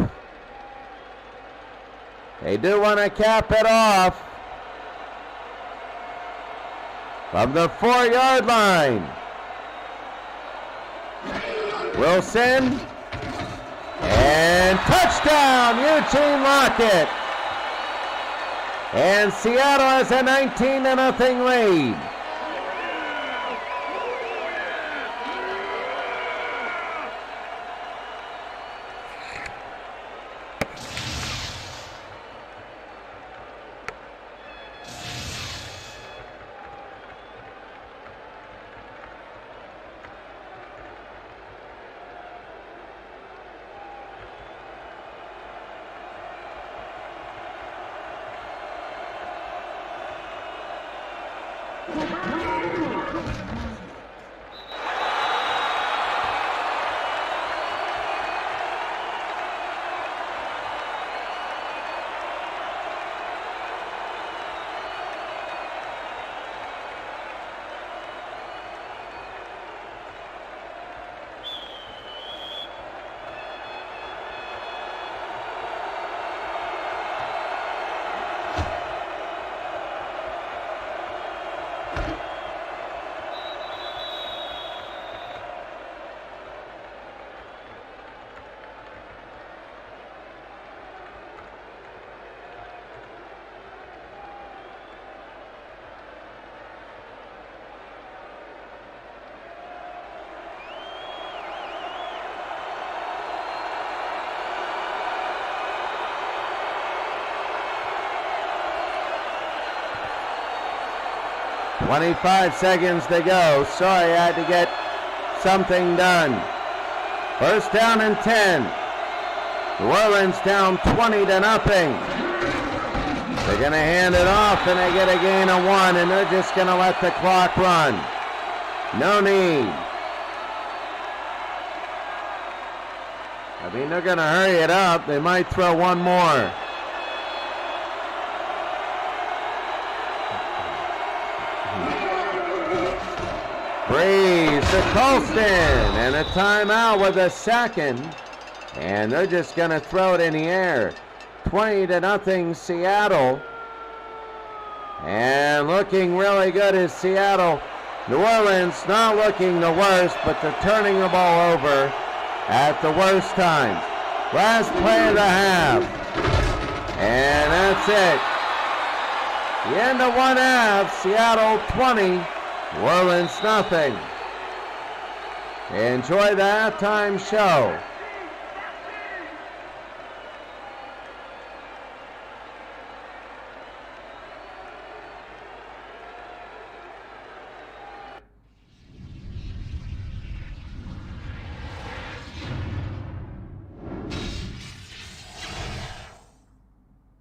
They do want to cap it off. From the 4-yard line. Wilson. And touchdown, Eugene Lockett. And Seattle has a 19-0 lead. "25 seconds to go. Sorry, I had to get something done. 1st down and 10. New Orleans down 20-0. They're going to hand it off, and they get a gain of 1, and they're just going to let the clock run. No need. I mean, they're going to hurry it up. They might throw one more. Breeze to Colston, and a timeout with a 2nd, and they're just going to throw it in the air. 20-0 Seattle, and looking really good is Seattle. New Orleans not looking the worst, but they're turning the ball over at the worst times. Last play of the half, and that's it. The end of one half, Seattle 20. New Orleans nothing. Enjoy the halftime show.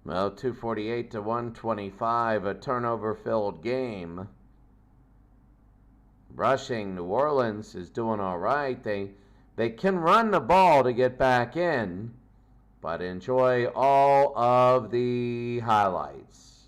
Well, 248 to 125, a turnover-filled game. Rushing, New Orleans is doing all right. They can run the ball to get back in, but enjoy all of the highlights.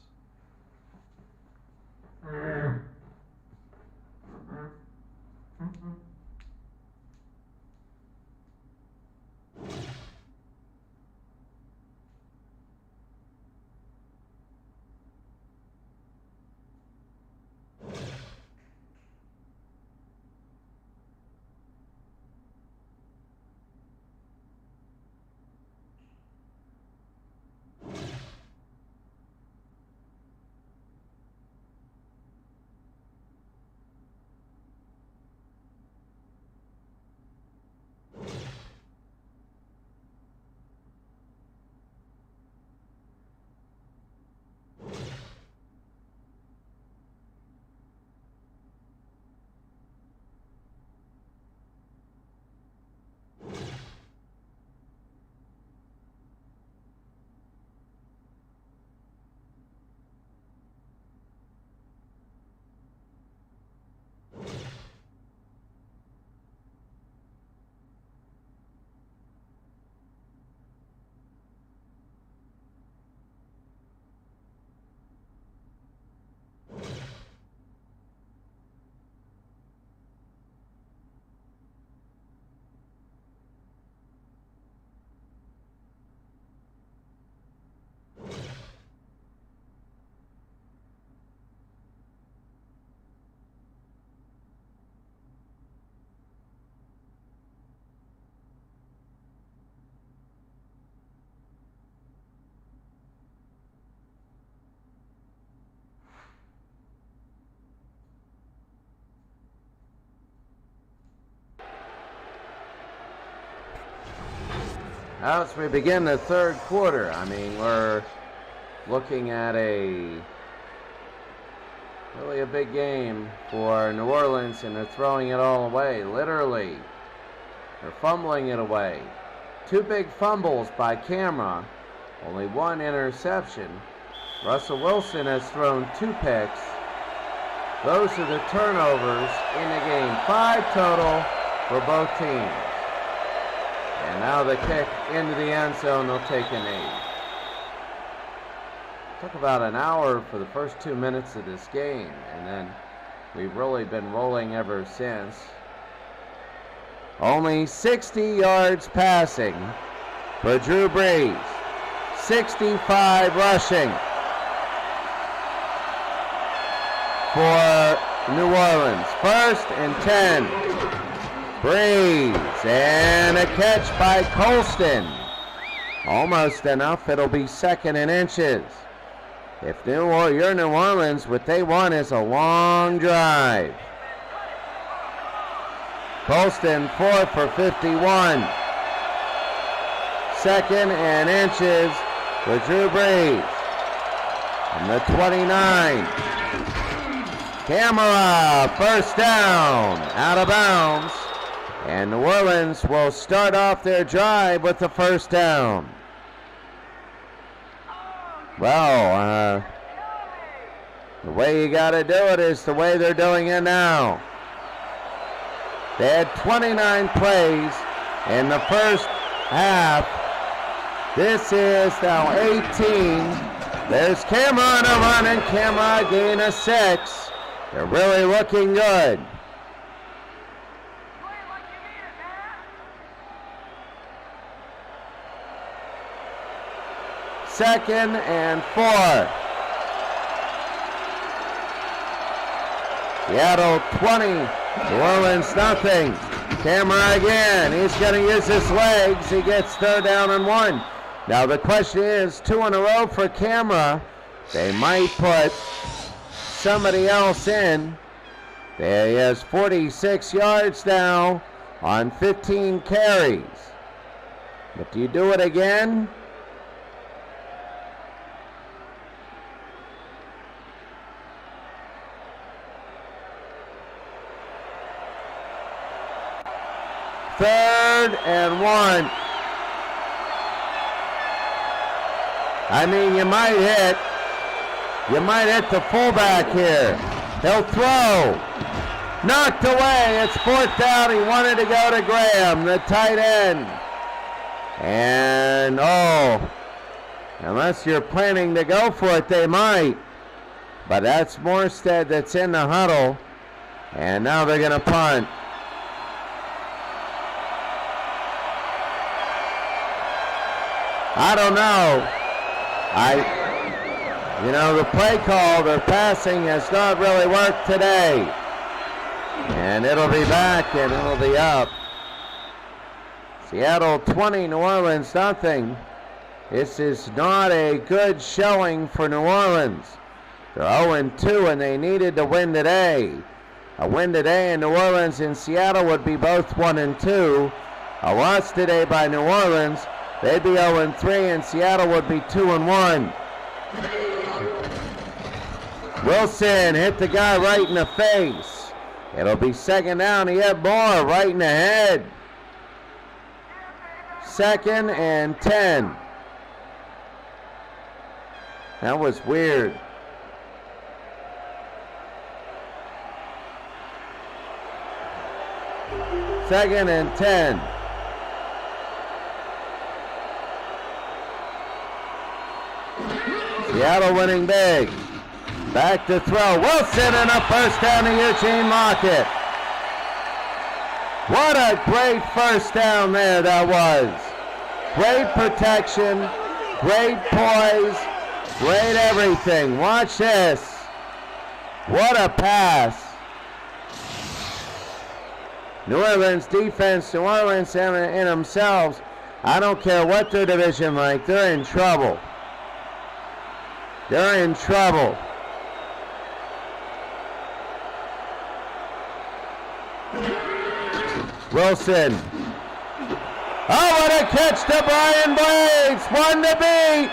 As we begin the third quarter, I mean, we're looking at really a big game for New Orleans, and they're throwing it all away, literally. They're fumbling it away. 2 big fumbles by Camera, only 1 interception. Russell Wilson has thrown 2 picks. Those are the turnovers in the game. 5 total for both teams. And now the kick into the end zone, they'll take a knee. Took about an hour for the first 2 minutes of this game, and then we've really been rolling ever since. Only 60 yards passing for Drew Brees. 65 rushing for New Orleans. 1st and 10. Brees, and a catch by Colston. Almost enough, it'll be 2nd and inches. If you're New Orleans, what they want is a long drive. Colston 4 for 51. 2nd and inches for Drew Brees. From the 29. Camera, 1st down, out of bounds. And New Orleans will start off their drive with the 1st down. Well, the way you got to do it is the way they're doing it now. They had 29 plays in the first half. This is now 18. There's Camera on a run, and Camera gain a 6. They're really looking good. Second and 4. Seattle 20, New Orleans nothing. Camera again. He's going to use his legs. He gets 3rd down and 1. Now the question is, 2 in a row for Camera. They might put somebody else in. There he has 46 yards now on 15 carries. But do you do it again? Third and 1. I mean, you might hit the fullback here. He'll throw. Knocked away. It's 4th down. He wanted to go to Graham, the tight end. And, unless you're planning to go for it, they might. But that's Morstead that's in the huddle. And now they're going to punt. I don't know. The play call, their passing has not really worked today. And it'll be back and it'll be up. Seattle 20, New Orleans nothing. This is not a good showing for New Orleans. They're 0-2 and they needed to win today. A win today in New Orleans and Seattle would be both 1-2. A loss today by New Orleans, they'd be 0-3 and Seattle would be 2-1. Wilson hit the guy right in the face. It'll be 2nd down. He had more right in the head. 2nd and 10. That was weird. Second and 10. Seattle winning big. Back to throw. Wilson and a 1st down to Eugene Lockett. What a great 1st down there that was. Great protection, great poise, great everything. Watch this. What a pass. New Orleans defense, New Orleans in themselves, I don't care what their division like, they're in trouble. They're in trouble. Wilson Oh, what a catch to Brian Blades. One to beat.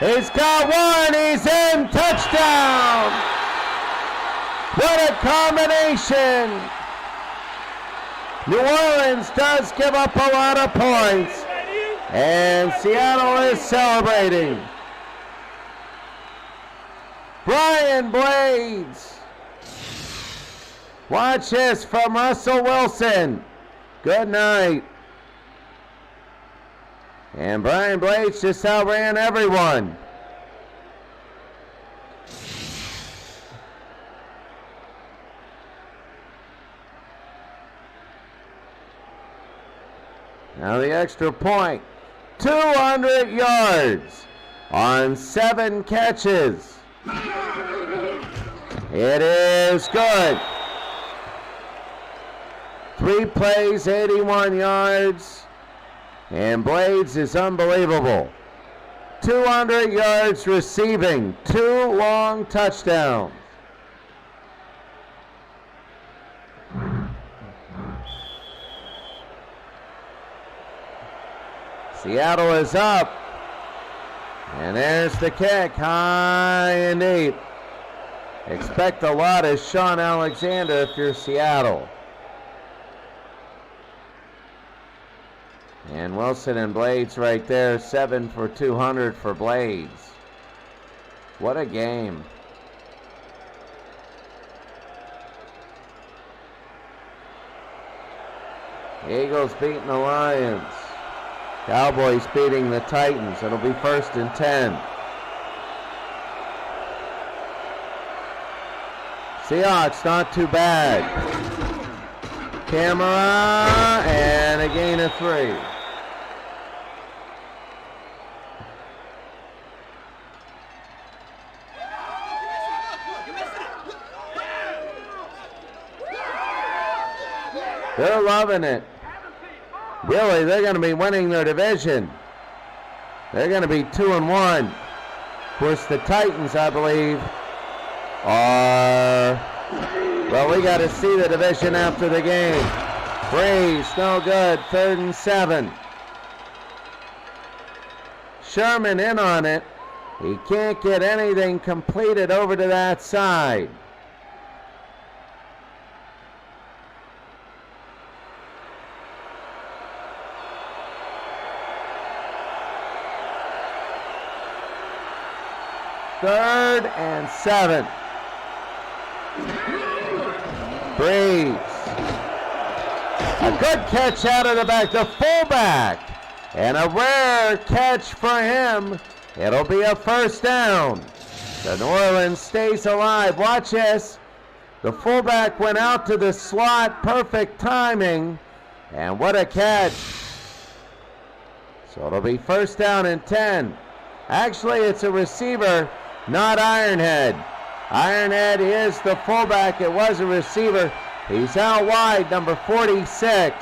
He's got one. He's in. Touchdown. What a combination. New Orleans does give up a lot of points. And Seattle is celebrating. Brian Blades. Watch this from Russell Wilson. Good night. And Brian Blades just outran everyone. Now the extra point. 200 yards on 7 catches. It is good. 3 plays, 81 yards. And Blades is unbelievable. 200 yards receiving, 2 long touchdowns. Seattle is up. And there's the kick, high and deep. Expect a lot of Sean Alexander if you're Seattle. And Wilson and Blades right there, 7 for 200 for Blades. What a game. Eagles beating the Lions. Cowboys beating the Titans. It'll be 1st and 10. Seahawks not too bad. Camera and a gain of 3. They're loving it. Really, they're going to be winning their division. They're going to be 2-1. Of course, the Titans, I believe, are... Well, we got to see the division after the game. Breeze, no good. 3rd and 7. Sherman in on it. He can't get anything completed over to that side. Third and 7. Breeze. A good catch out of the back. The fullback. And a rare catch for him. It'll be a 1st down. The New Orleans stays alive. Watch this. The fullback went out to the slot. Perfect timing. And what a catch. So it'll be 1st down and 10. Actually, it's a receiver, not Ironhead. Ironhead is the fullback. It was a receiver. He's out wide, number 46.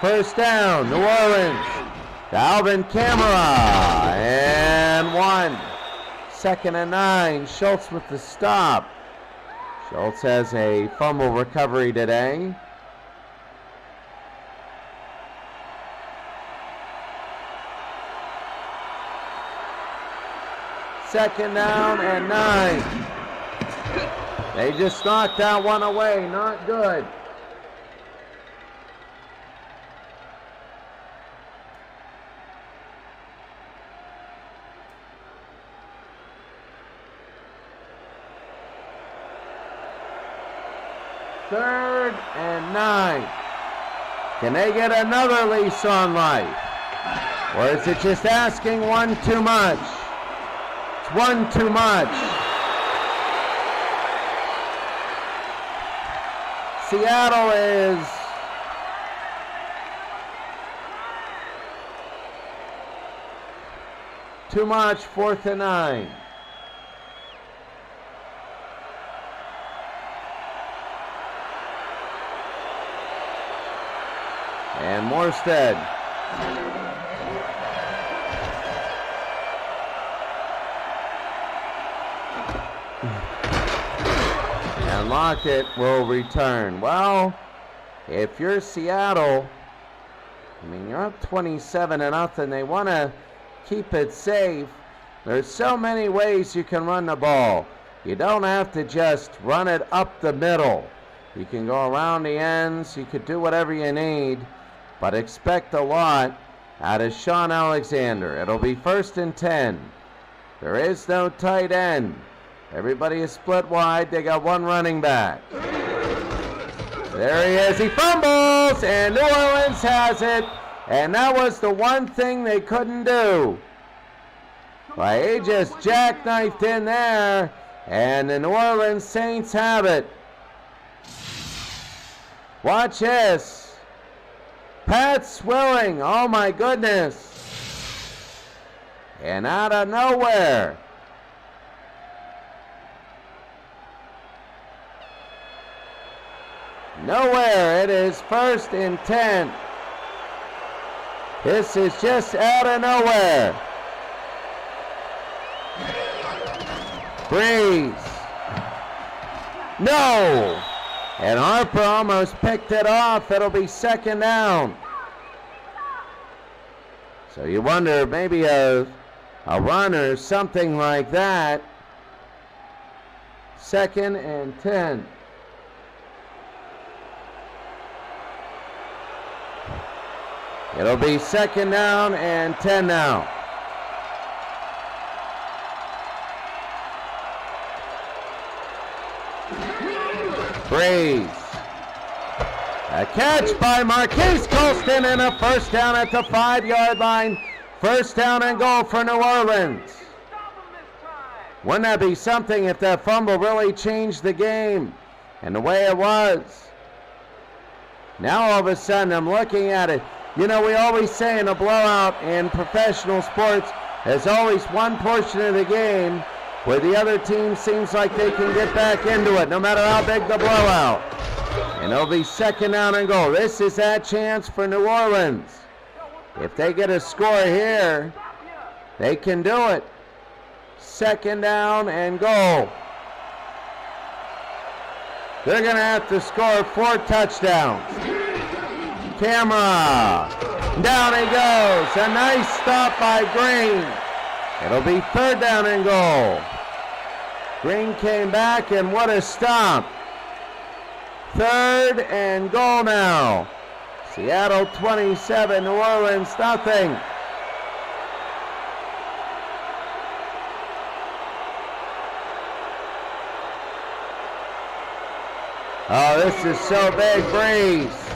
1st down, New Orleans. Alvin Kamara, and 1. 2nd and 9. Schultz with the stop. Schultz has a fumble recovery today. Second down and 9. They just knocked that one away. Not good. Third and 9. Can they get another lease on life? Or is it just asking one too much? It's one too much. Seattle is too much. 4th and 9. And Morstead. And Lockett will return. Well, if you're Seattle, I mean, you're up 27-0. They want to keep it safe. There's so many ways you can run the ball. You don't have to just run it up the middle. You can go around the ends. You could do whatever you need, but expect a lot out of Sean Alexander. It'll be 1st and 10. There is no tight end. Everybody is split wide. They got one running back. There he is. He fumbles, and New Orleans has it. And that was the one thing they couldn't do. Well, he just jackknifed in there, and the New Orleans Saints have it. Watch this. Pat Swilling, oh my goodness. And out of nowhere, it is 1st and 10. This is just out of nowhere. Breeze. No. And Harper almost picked it off. It'll be 2nd down. So you wonder, maybe a run or something like that. 2nd and 10. It'll be 2nd down and 10 now. Breeze. A catch by Marquise Colston and a 1st down at the 5-yard line. 1st down and goal for New Orleans. Wouldn't that be something if that fumble really changed the game and the way it was? Now all of a sudden I'm looking at it. You know, we always say in a blowout in professional sports, there's always one portion of the game where the other team seems like they can get back into it, no matter how big the blowout. And it'll be 2nd down and goal. This is that chance for New Orleans. If they get a score here, they can do it. 2nd down and goal. They're going to have to score 4 touchdowns. Camera. Down he goes. A nice stop by Green. It'll be 3rd down and goal. Green came back, and what a stop. 3rd and goal now. Seattle 27, New Orleans nothing. Oh, this is so big. Breeze.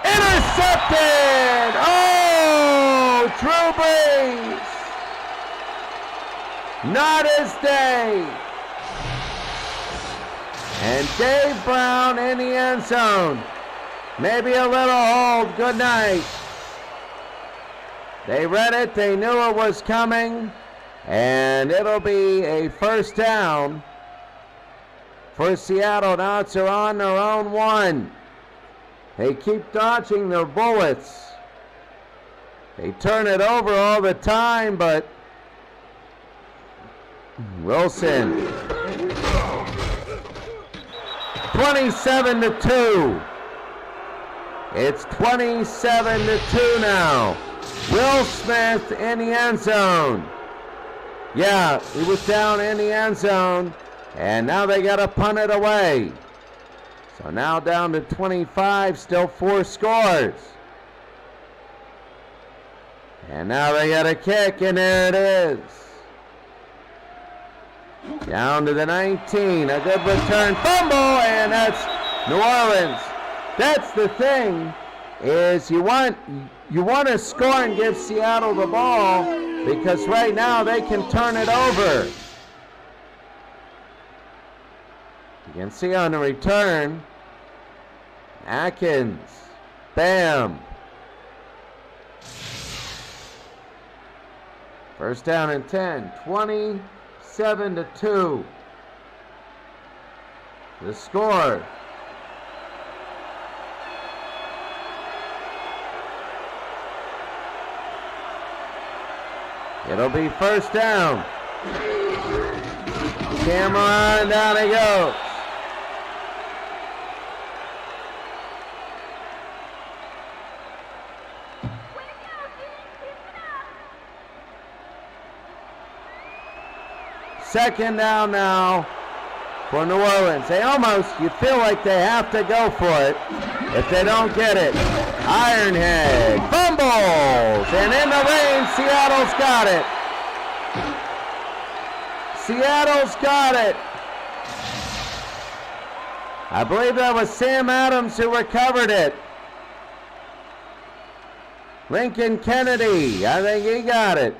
Intercepted! Oh, Drew Brees. Not his day. And Dave Brown in the end zone. Maybe a little hold. Good night. They read it. They knew it was coming. And it'll be a 1st down for Seattle. Now it's on their own 1. They keep dodging their bullets. They turn it over all the time, but Wilson. 27-2. It's 27-2 now. Will Smith in the end zone. Yeah, he was down in the end zone, and now they got to punt it away. So now down to 25, still 4 scores. And now they got a kick, and there it is. Down to the 19, a good return, fumble, and that's New Orleans. That's the thing, is you want to score and give Seattle the ball, because right now they can turn it over. You can see on the return, Atkins, bam. 1st down and 10, 27-2. The score. It'll be 1st down. Cameron, down he goes. Second down now for New Orleans. They almost, you feel like they have to go for it if they don't get it. Ironhead fumbles, and in the rain, Seattle's got it. Seattle's got it. I believe that was Sam Adams who recovered it. Lincoln Kennedy, I think he got it.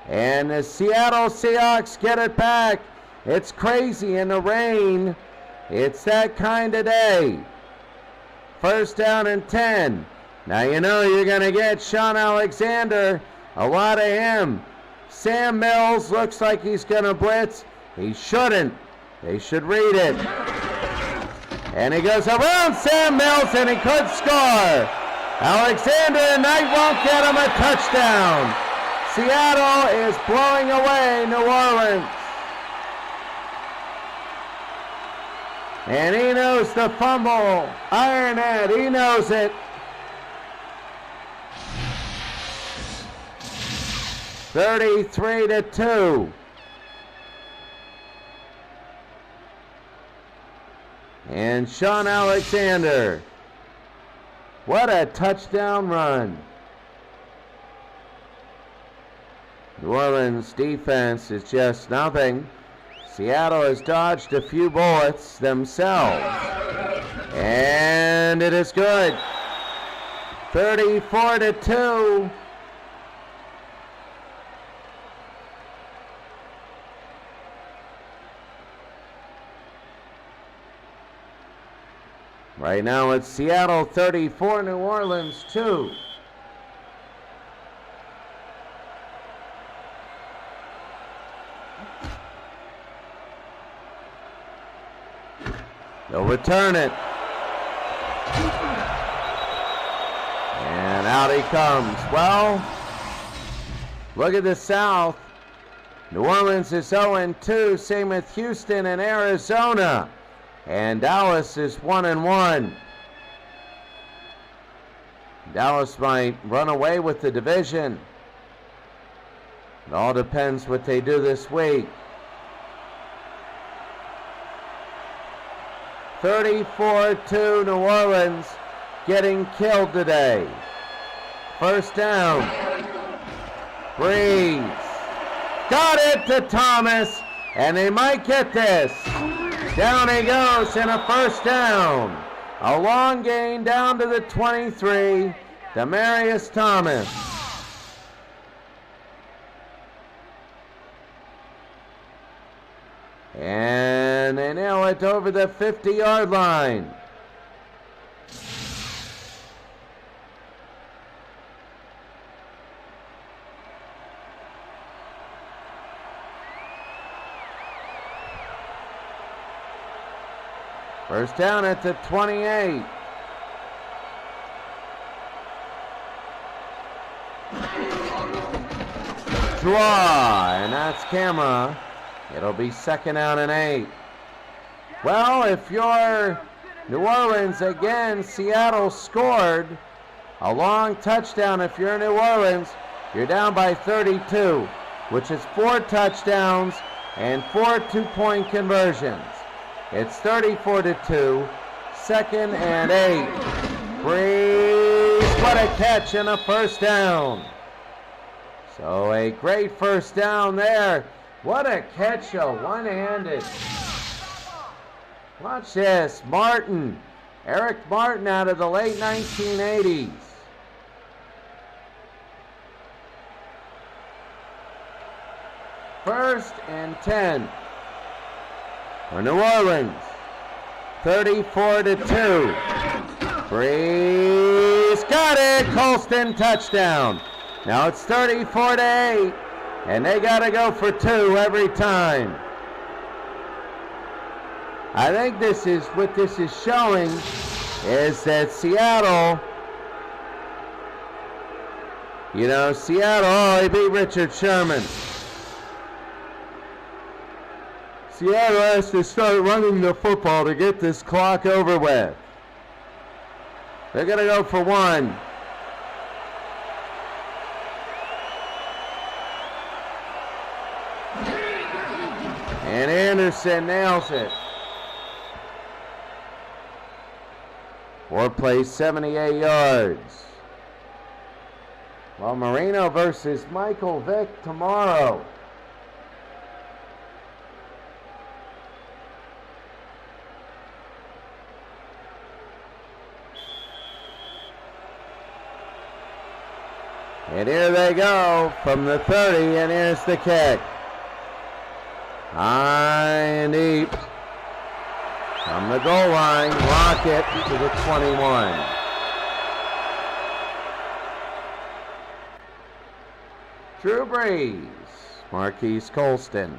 And the Seattle Seahawks get it back. It's crazy in the rain. It's that kind of day. First down and 10. Now you know you're going to get Sean Alexander. A lot of him. Sam Mills looks like he's going to blitz. He shouldn't. They should read it. And he goes around Sam Mills, and he could score. Alexander Knight won't get him a touchdown. Seattle is blowing away New Orleans. And he knows the fumble. Ironhead, he knows it. 33-2. And Sean Alexander. What a touchdown run. New Orleans defense is just nothing. Seattle has dodged a few bullets themselves. And it is good. 34-2. Right now it's Seattle 34, New Orleans 2. They'll return it. And out he comes. Well, look at the South. New Orleans is 0-2, same with Houston and Arizona. And Dallas is 1-1. Dallas might run away with the division. It all depends what they do this week. 34-2 New Orleans getting killed today. First down. Breeze. Got it to Thomas, and they might get this. Down he goes in a first down. A long gain down to the 23. Demaryius Thomas. And they nail it over the 50-yard line. First down at the 28. Draw, and that's camera. It'll be second down and 8. Well, if you're New Orleans again, Seattle scored a long touchdown. If you're New Orleans, you're down by 32, which is 4 touchdowns and 4 two-point conversions. It's 34-2, second and 8. Breeze, what a catch and a first down. So a great first down there. What a catch, a one-handed. Watch this, Martin. Eric Martin out of the late 1980s. First and 10. For New Orleans, 34-2. Breeze, got it, Colston, touchdown. Now it's 34-8, and they got to go for 2 every time. I think what this is showing is that Seattle, he beat Richard Sherman. Seattle has to start running the football to get this clock over with. They're going to go for 1. And Anderson nails it. 4 plays, 78 yards. Well, Marino versus Michael Vick tomorrow. And here they go from the 30, and here's the kick. High and deep. From the goal line, Rocket to the 21. Drew Brees, Marquise Colston.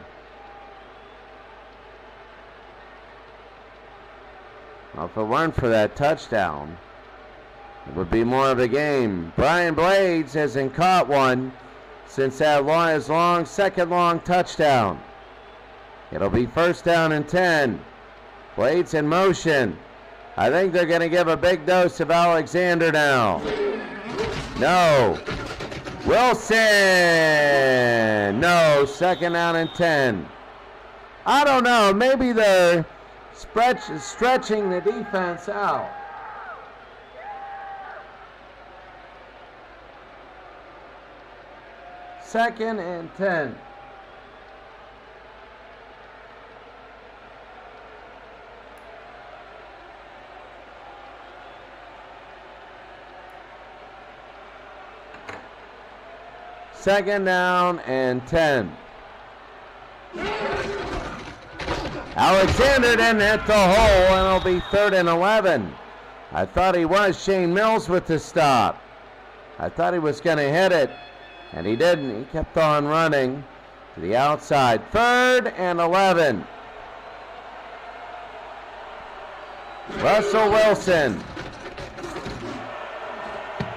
Well, if it weren't for that touchdown, it would be more of a game. Brian Blades hasn't caught one since that his long, second long touchdown. It'll be first down and 10. Blades in motion. I think they're going to give a big dose of Alexander now. No. Wilson! No, second down and 10. I don't know, maybe they're stretching the defense out. Second and 10. Second down and 10. Alexander didn't hit the hole, and it'll be third and 11. I thought he was. Shane Mills with the stop. I thought he was going to hit it, and he didn't. He kept on running to the outside. Third and 11. Russell Wilson.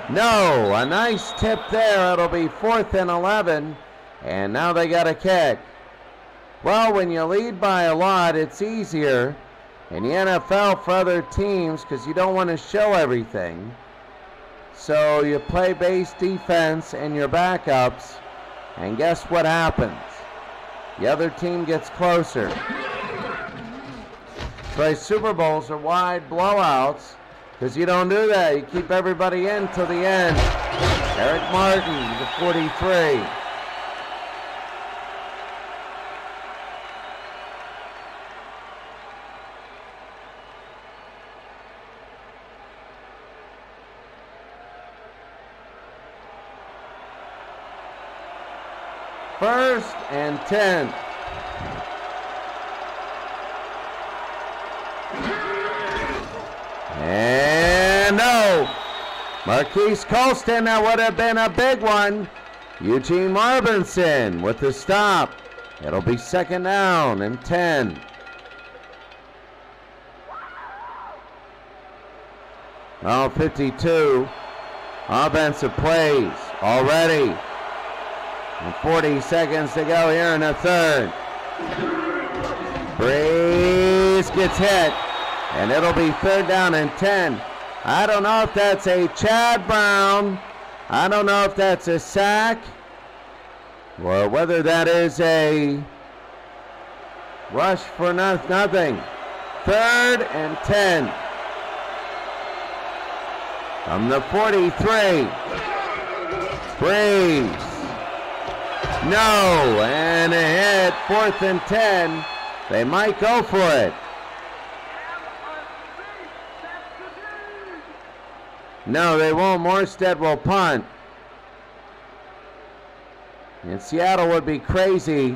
No, a nice tip there. It'll be fourth and 11, and now they got a kick. Well, when you lead by a lot, it's easier in the NFL for other teams because you don't want to show everything. So you play base defense and your backups, and guess what happens? The other team gets closer. That's why Super Bowls are wide blowouts, because you don't do that. You keep everybody in till the end. Eric Martin, the 43. First and 10. And no. Marquise Colston, that would have been a big one. Eugene Marbinson with the stop. It'll be second down and 10. Oh, 52 offensive plays already. And 40 seconds to go here in the third. Brees gets hit, and it'll be third down and 10. I don't know if that's a Chad Brown. I don't know if that's a sack, or whether that is a rush for nothing. Third and 10. From the 43. Brees. No, and a hit, fourth and 10. They might go for it. No, they won't. Morstead will punt. And Seattle would be crazy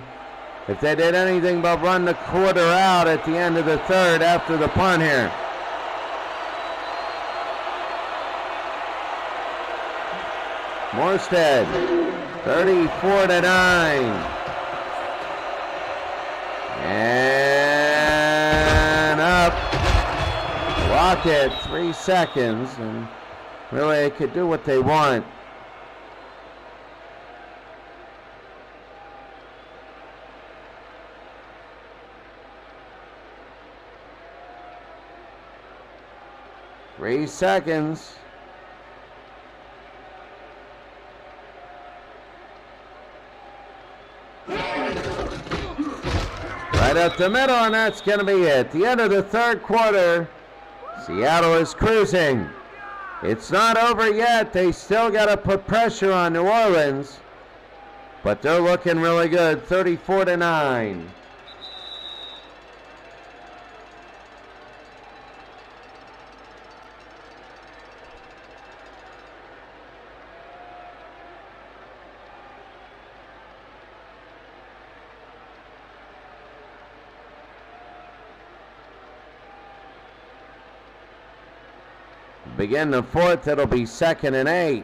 if they did anything but run the quarter out at the end of the third after the punt here. Morstead, 34-9. And up. Rocket, 3 seconds, and really they could do what they want. Three seconds. Right Right up the middle, and that's going to be it. The end of the third quarter. Seattle is cruising. It's not over yet. They still got to put pressure on New Orleans. But they're looking really good, 34-9. Begin the fourth, it'll be 2nd and 8.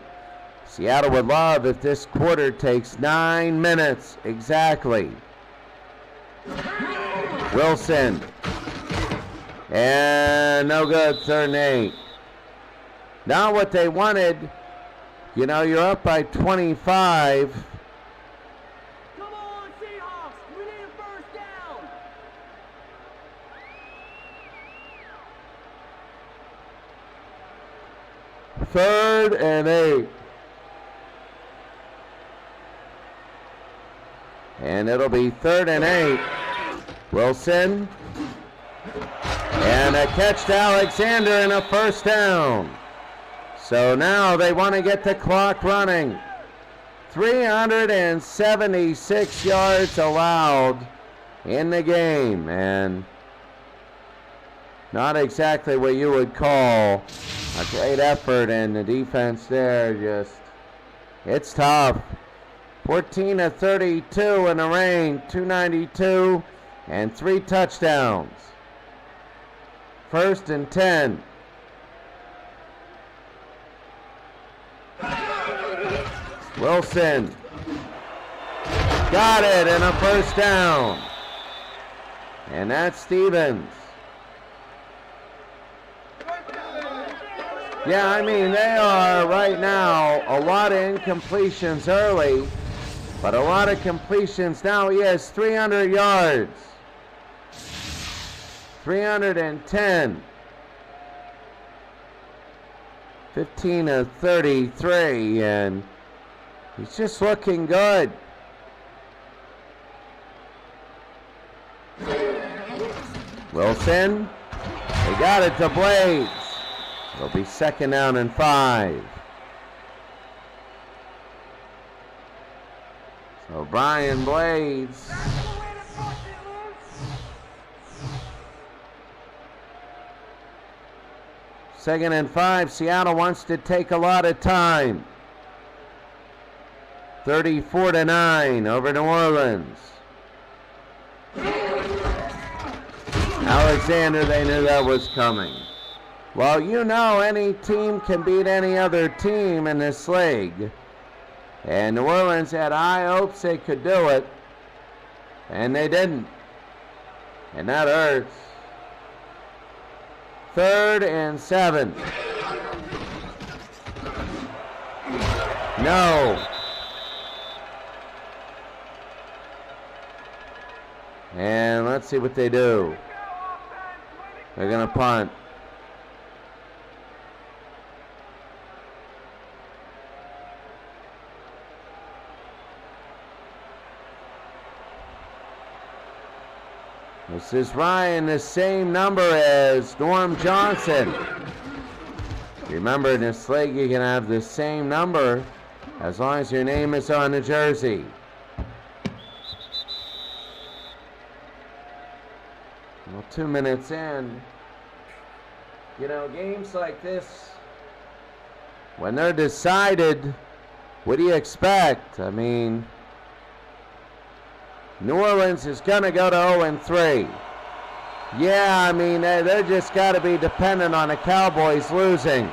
Seattle would love if this quarter takes 9 minutes exactly. Wilson. And no good, 3rd and 8. Not what they wanted. You know, you're up by 25. Come on, Seahawks! We need a first down! 3rd and 8. And it'll be 3rd and 8. Wilson. And a catch to Alexander and a first down. So now they want to get the clock running. 376 yards allowed in the game. And not exactly what you would call a great effort, and the defense there just, it's tough. 14 of 32 in the rain, 292 and 3 touchdowns. 1st and 10. Wilson got it, and a first down. And that's Stevens. Yeah, I mean, they are right now a lot of incompletions early, but a lot of completions now. He has 300 yards. 310. 15 of 33, and he's just looking good. Wilson, they got it to Blades. It'll be 2nd down and 5. So Brian Blades. Second and 5. Seattle wants to take a lot of time. 34-9 over New Orleans. Alexander, they knew that was coming. Well, you know, any team can beat any other team in this league. And New Orleans had high hopes they could do it. And they didn't. And that hurts. 3rd and 7. No. And let's see what they do. They're going to punt. This is Ryan, the same number as Norm Johnson. Remember, in this league, you can have the same number as long as your name is on the jersey. Well, 2 minutes in. You know, games like this, when they're decided, what do you expect? I mean, New Orleans is going to go to 0-3. Yeah, I mean, they're just got to be dependent on the Cowboys losing.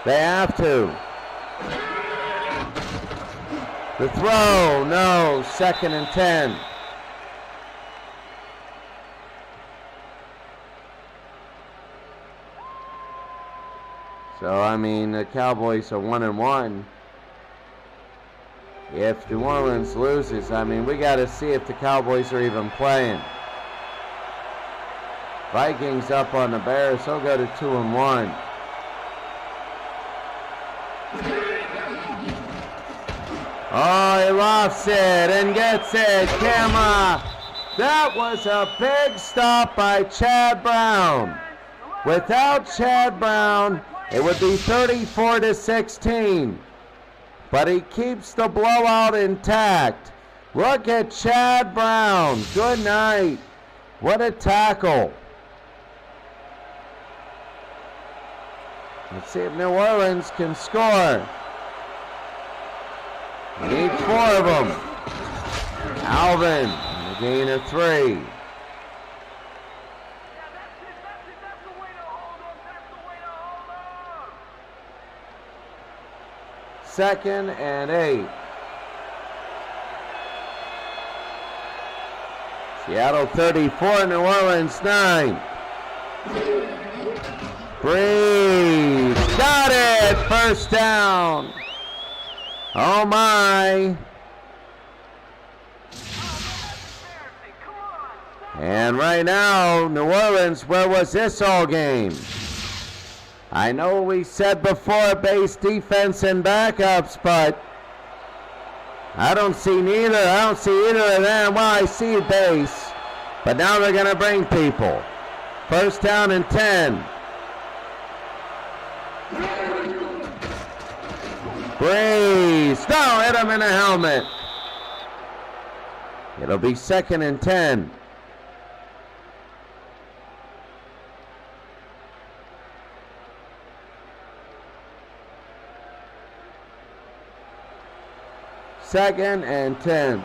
They have to. The throw, no, 2nd and 10. So, I mean, the Cowboys are 1-1. If New Orleans loses, I mean, we got to see if the Cowboys are even playing. Vikings up on the Bears, they'll go to 2-1. Oh, he lofts it and gets it. Camera That was a big stop by Chad Brown. Without Chad Brown, it would be 34-16. But he keeps the blowout intact. Look at Chad Brown. Good night. What a tackle. Let's see if New Orleans can score. We need 4 of them. Alvin, a gain of 3. Second and 8. Seattle 34, New Orleans 9. Breeze, got it, first down. Oh my. And right now, New Orleans, where was this all game? I know we said before base defense and backups, but I don't see neither. I don't see either of them. Well, I see base, but now they're going to bring people. First down and 10. Breeze. No, hit him in the helmet. It'll be second and 10. Second and 10.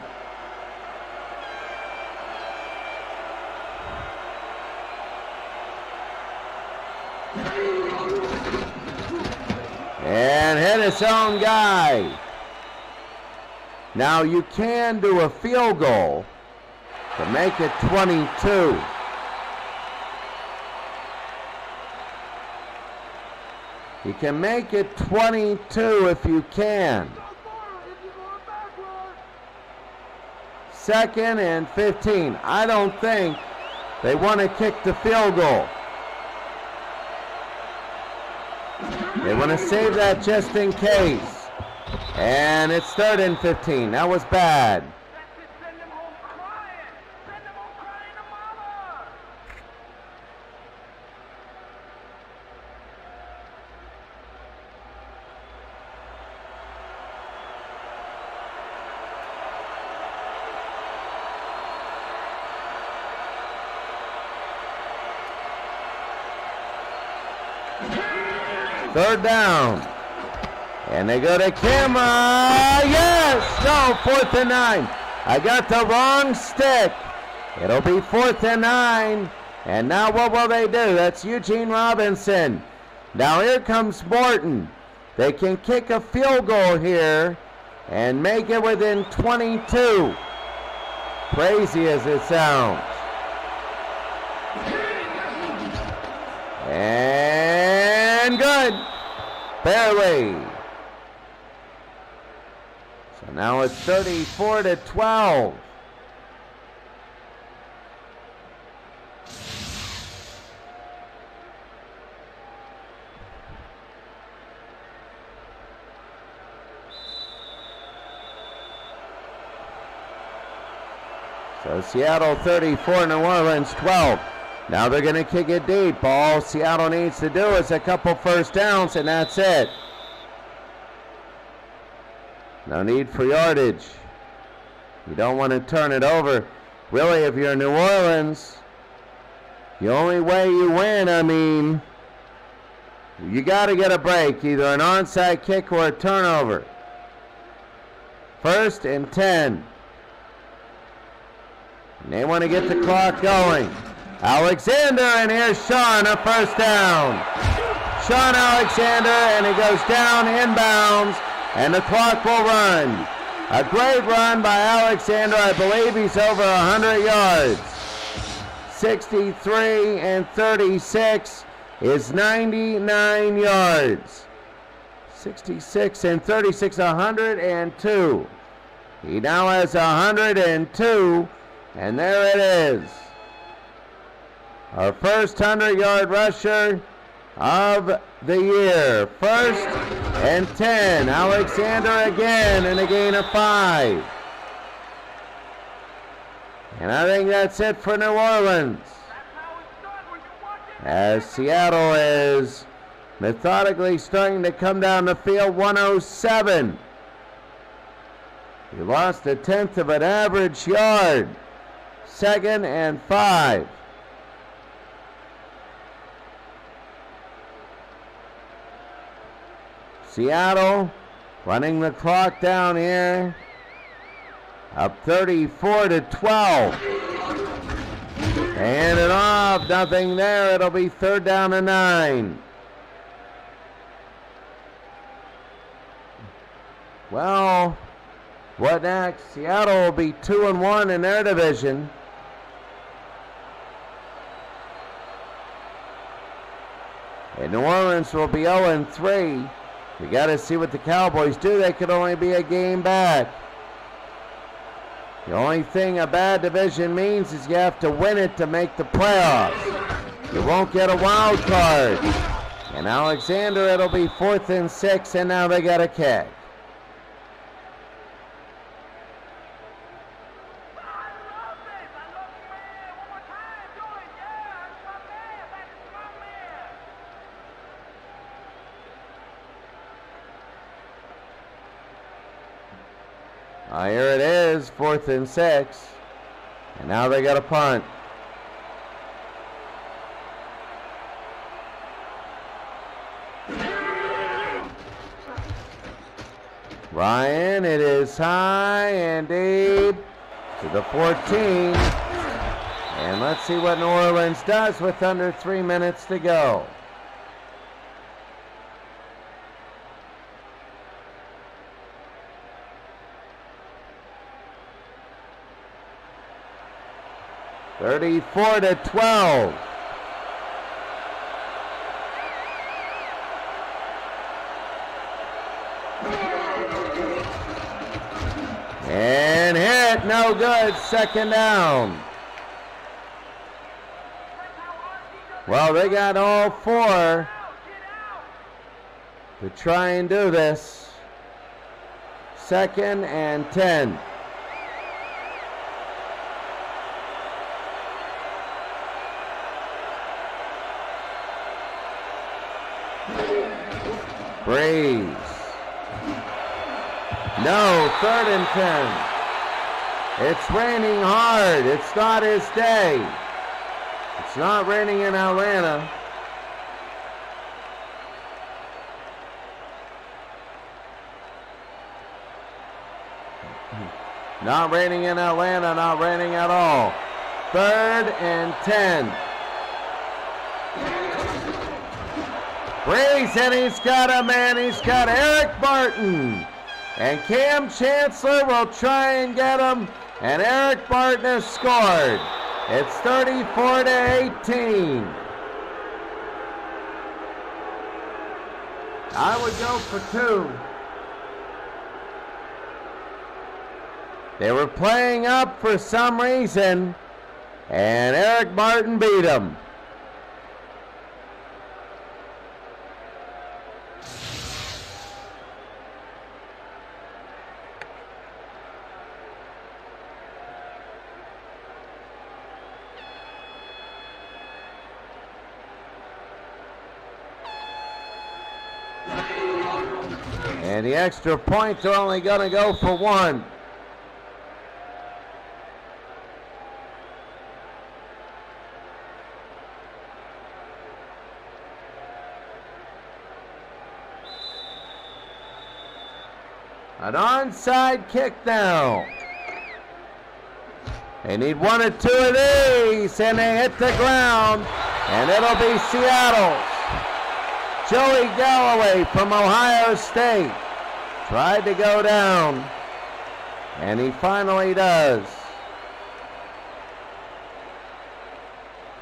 And hit his own guy. Now you can do a field goal to make it 22. You can make it 22 if you can. Second and 15. I don't think they want to kick the field goal. They want to save that just in case. And it's third and 15. That was bad. Third down. And they go to camera. Yes! No, 4th and 9. I got the wrong stick. It'll be 4th and 9. And now what will they do? That's Eugene Robinson. Now here comes Morton. They can kick a field goal here and make it within 22. Crazy as it sounds. And good. Barely. So now it's 34-12. So Seattle 34, New Orleans 12. Now they're going to kick it deep. All Seattle needs to do is a couple first downs, and that's it. No need for yardage. You don't want to turn it over. Really, if you're New Orleans, the only way you win, you got to get a break, either an onside kick or a turnover. First and 10. And they want to get the clock going. Alexander, and here's Sean, a first down. Sean Alexander, and he goes down inbounds, and the clock will run. A great run by Alexander. I believe he's over 100 yards. 63 and 36 is 99 yards. 66 and 36, 102. He now has 102, and there it is. Our first 100-yard rusher of the year. First and 10. Alexander again, and a gain of 5. And I think that's it for New Orleans, as Seattle is methodically starting to come down the field. 107. He lost 1/10 of an average yard. 2nd and 5. Seattle running the clock down here. Up 34-12. And it off, nothing there. It'll be 3rd down and 9. Well, what next? Seattle will be 2-1 in their division. And New Orleans will be 0-3. We got to see what the Cowboys do. They could only be a game back. The only thing a bad division means is you have to win it to make the playoffs. You won't get a wild card. And Alexander, it'll be 4th and 6, and now they got a kick. Here it is, 4th and 6. And now they got a punt. Ryan, it is high and deep to the 14. And let's see what New Orleans does with under 3 minutes to go. (34-12). And hit, no good, 2nd down. Well, they got all 4 to try and do this. 2nd and 10. Breeze. No, 3rd and 10. It's raining hard. It's not his day. It's not raining in Atlanta. Not raining in Atlanta, not raining at all. 3rd and 10. Breeze, and he's got a man. He's got Eric Barton. And Cam Chancellor will try and get him. And Eric Barton has scored. It's 34-18. I would go for 2. They were playing up for some reason, and Eric Barton beat him. And the extra points are only going to go for 1. An onside kick now. They need 1 or 2 of these, and they hit the ground, and it'll be Seattle's. Joey Galloway from Ohio State tried to go down, and he finally does.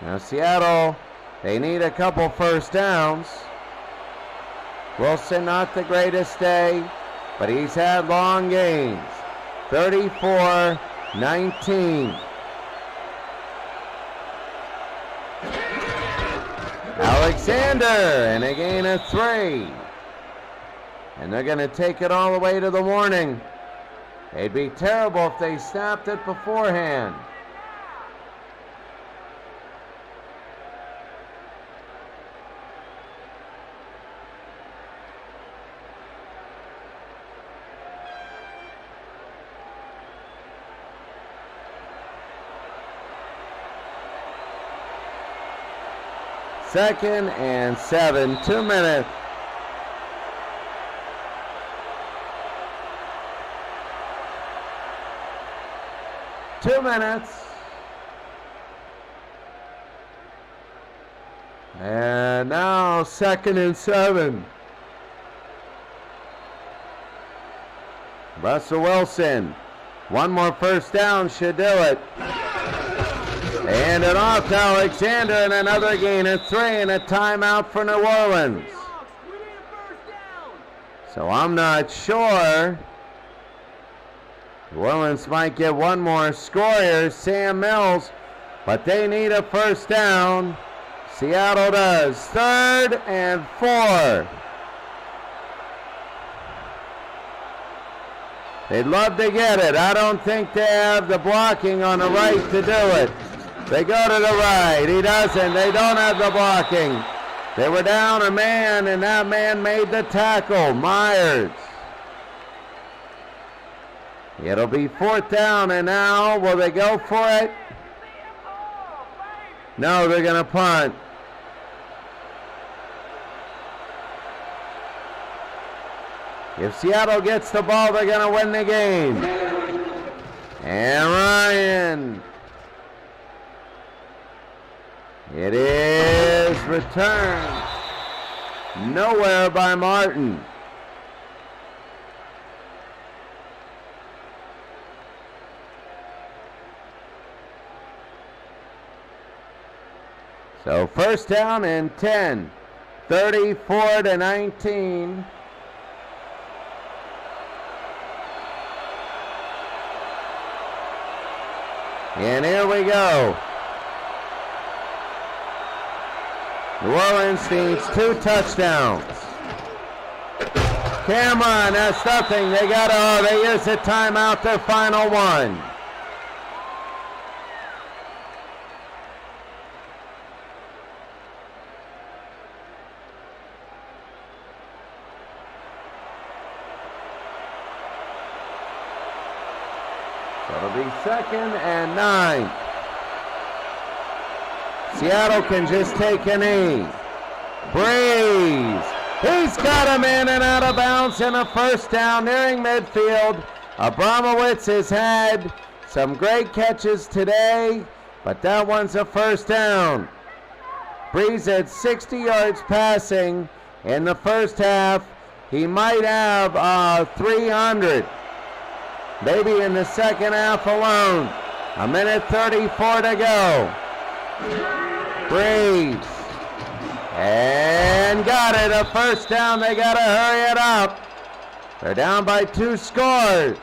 Now Seattle, they need a couple first downs. Wilson, not the greatest day, but he's had long gains. 34-19. Alexander, and a gain of 3. And they're going to take it all the way to the warning. It'd be terrible if they snapped it beforehand. 2nd and 7, 2 minutes. And now 2nd and 7. Russell Wilson. One more first down should do it. And an off to Alexander, and another gain of 3 and a timeout for New Orleans. So I'm not sure. New Orleans might get one more score here, Sam Mills, but they need a first down. Seattle does. 3rd and 4. They'd love to get it. I don't think they have the blocking on the right to do it. They go to the right. He doesn't. They don't have the blocking. They were down a man, and that man made the tackle. Myers. It'll be 4th down, and now will they go for it? No, they're going to punt. If Seattle gets the ball, they're going to win the game. And Ryan. It is returned. Nowhere by Martin. So first down and 10. 34-19. And here we go. New Orleans needs 2 touchdowns. Cameron, that's nothing. They use a timeout, their final one. So it'll be 2nd and 9. Seattle can just take a knee. Breeze. He's got him in and out of bounds, and a first down nearing midfield. Abramowitz has had some great catches today, but that one's a first down. Breeze had 60 yards passing in the first half. He might have 300. Maybe in the second half alone. 1:34 to go. Breeze. And got it. A first down. They got to hurry it up. They're down by 2 scores.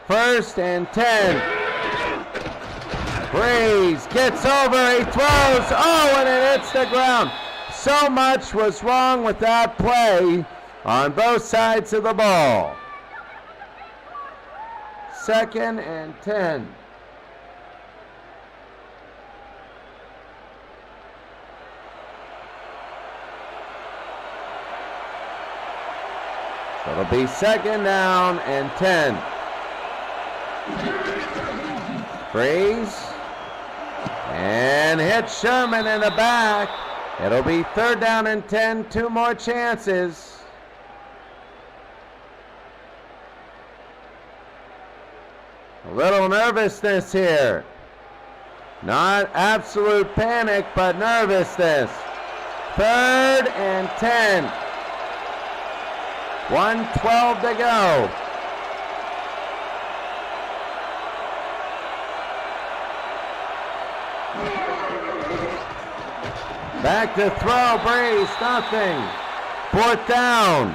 1st and 10. Breeze gets over. He throws. Oh, and it hits the ground. So much was wrong with that play on both sides of the ball. 2nd and 10. So it'll be 2nd down and 10. Breeze. And hits Sherman in the back. It'll be 3rd down and 10. 2 more chances. A little nervousness here. Not absolute panic, but nervousness. 3rd and 10. 1:12 to go. Back to throw, Breeze, nothing. 4th down.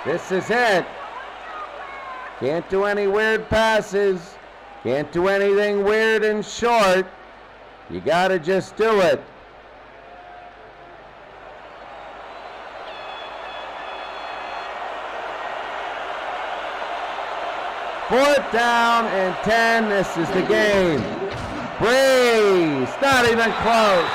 This is it. Can't do any weird passes. Can't do anything weird and short. You gotta just do it. Fourth down and 10. This is the game. Breeze, not even close.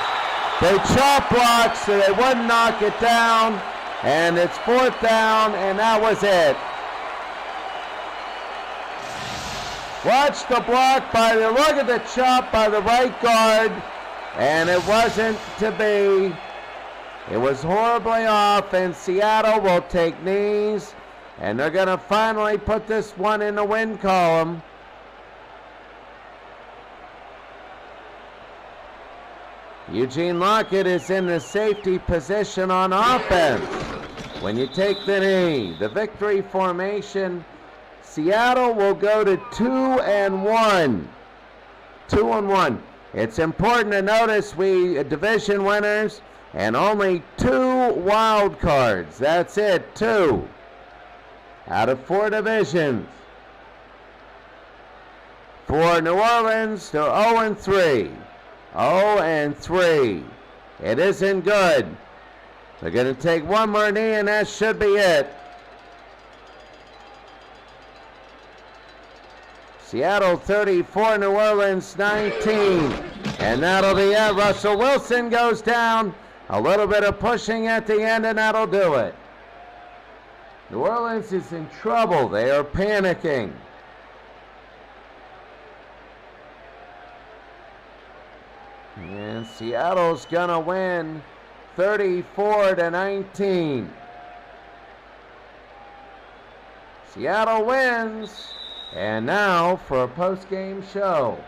They chop blocked so they wouldn't knock it down. And it's 4th down, and that was it. Watch the block look at the chop by the right guard. And it wasn't to be. It was horribly off, and Seattle will take knees. And they're going to finally put this one in the win column. Eugene Lockett is in the safety position on offense. When you take the knee, the victory formation, Seattle will go to 2-1. 2-1. It's important to notice we division winners and only 2 wild cards. That's it, 2 out of 4 divisions. For New Orleans, they're 0-3. 0-3. It isn't good. They're going to take one more knee, and that should be it. Seattle 34, New Orleans 19. And that'll be it. Russell Wilson goes down. A little bit of pushing at the end, and that'll do it. New Orleans is in trouble. They are panicking. And Seattle's gonna win 34-19. Seattle wins. And now for a post-game show.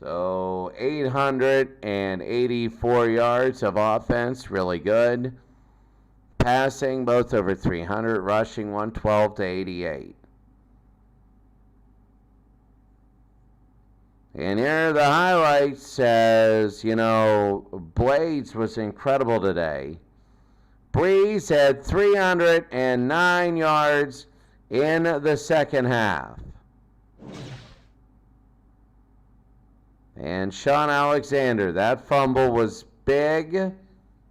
So 884 yards of offense, really good. Passing, both over 300. Rushing, 112-88. And here are the highlights. Says, Blades was incredible today. Breeze had 309 yards in the second half. And Sean Alexander, that fumble was big.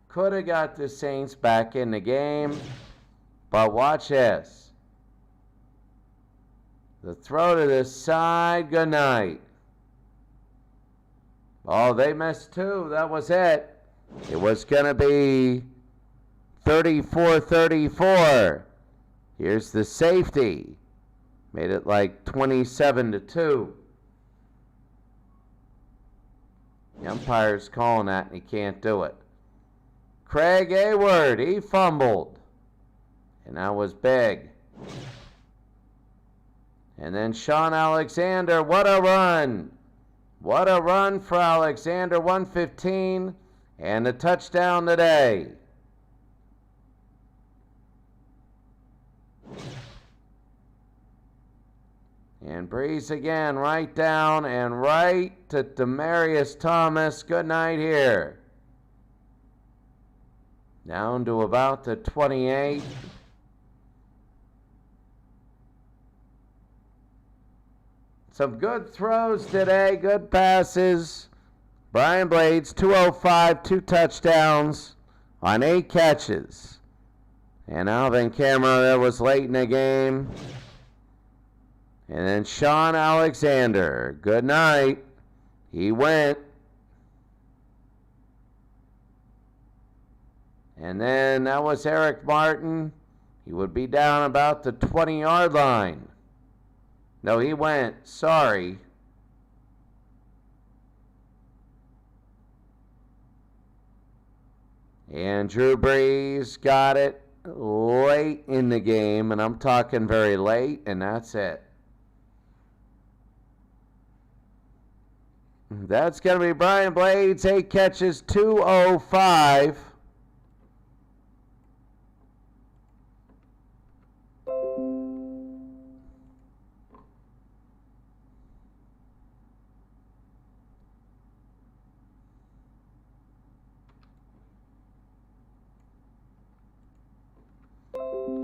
Could have got the Saints back in the game. But watch this. The throw to the side, good night. Oh, they missed two. That was it. It was going to be 34-34. Here's the safety. Made it like 27-2. The umpire's calling that, and he can't do it. Craig Hayward, he fumbled. And that was big. And then Sean Alexander, what a run. What a run for Alexander, 115, and a touchdown today. And Breeze again, right down and right to Demaryius Thomas. Good night here. Down to about the 28. Some good throws today, good passes. Brian Blades, 205, 2 touchdowns on 8 catches. And Alvin Kamara, that was late in the game. And then Sean Alexander, good night. He went. And then that was Eric Martin. He would be down about the 20-yard line. No, he went. Sorry. And Drew Brees got it late in the game, and I'm talking very late, and that's it. That's going to be Brian Blades, 8 catches, 205.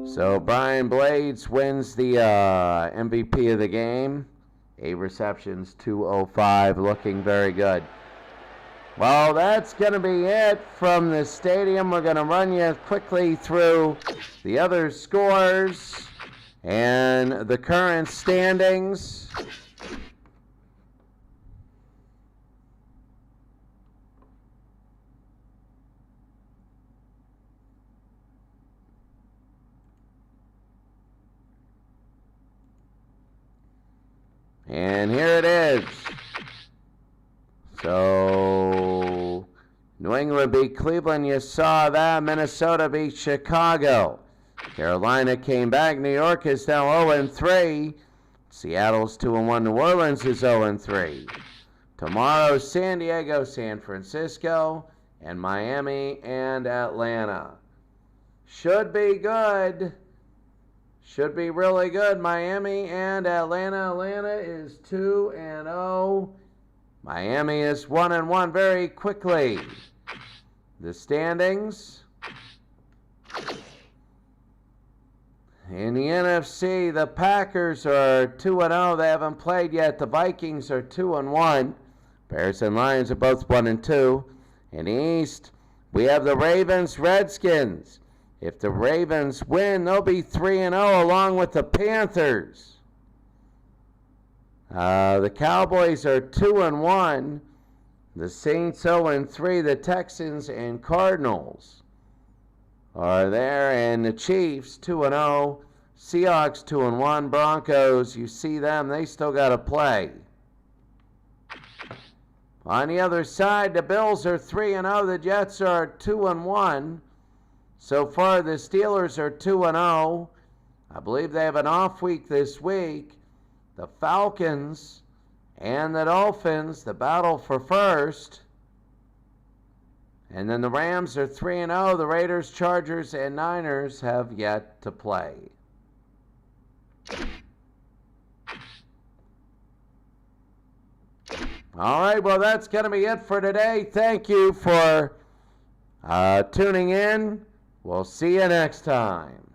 So Brian Blades wins the MVP of the game. 8 receptions, 205, looking very good. Well, that's going to be it from the stadium. We're going to run you quickly through the other scores and the current standings. And here it is. So, New England beat Cleveland, you saw that. Minnesota beat Chicago. Carolina came back. New York is now 0-3. Seattle's 2-1. New Orleans is 0-3. Tomorrow, San Diego, San Francisco, and Miami and Atlanta. Should be good. Should be really good. Miami and Atlanta. Atlanta is 2-0. Miami is 1-1 very quickly. The standings. In the NFC, the Packers are 2-0. They haven't played yet. The Vikings are 2-1. Bears and Lions are both 1-2. In the East, we have the Ravens, Redskins. If the Ravens win, they'll be 3-0 along with the Panthers. The Cowboys are 2-1. The Saints 0-3. The Texans and Cardinals are there. And the Chiefs 2-0. Seahawks 2-1. Broncos, you see them, they still got to play. On the other side, the Bills are 3-0. The Jets are 2-1. So far, the Steelers are 2-0. I believe they have an off week this week. The Falcons and the Dolphins, the battle for first. And then the Rams are 3-0. The Raiders, Chargers, and Niners have yet to play. All right, well, that's going to be it for today. Thank you for tuning in. We'll see you next time.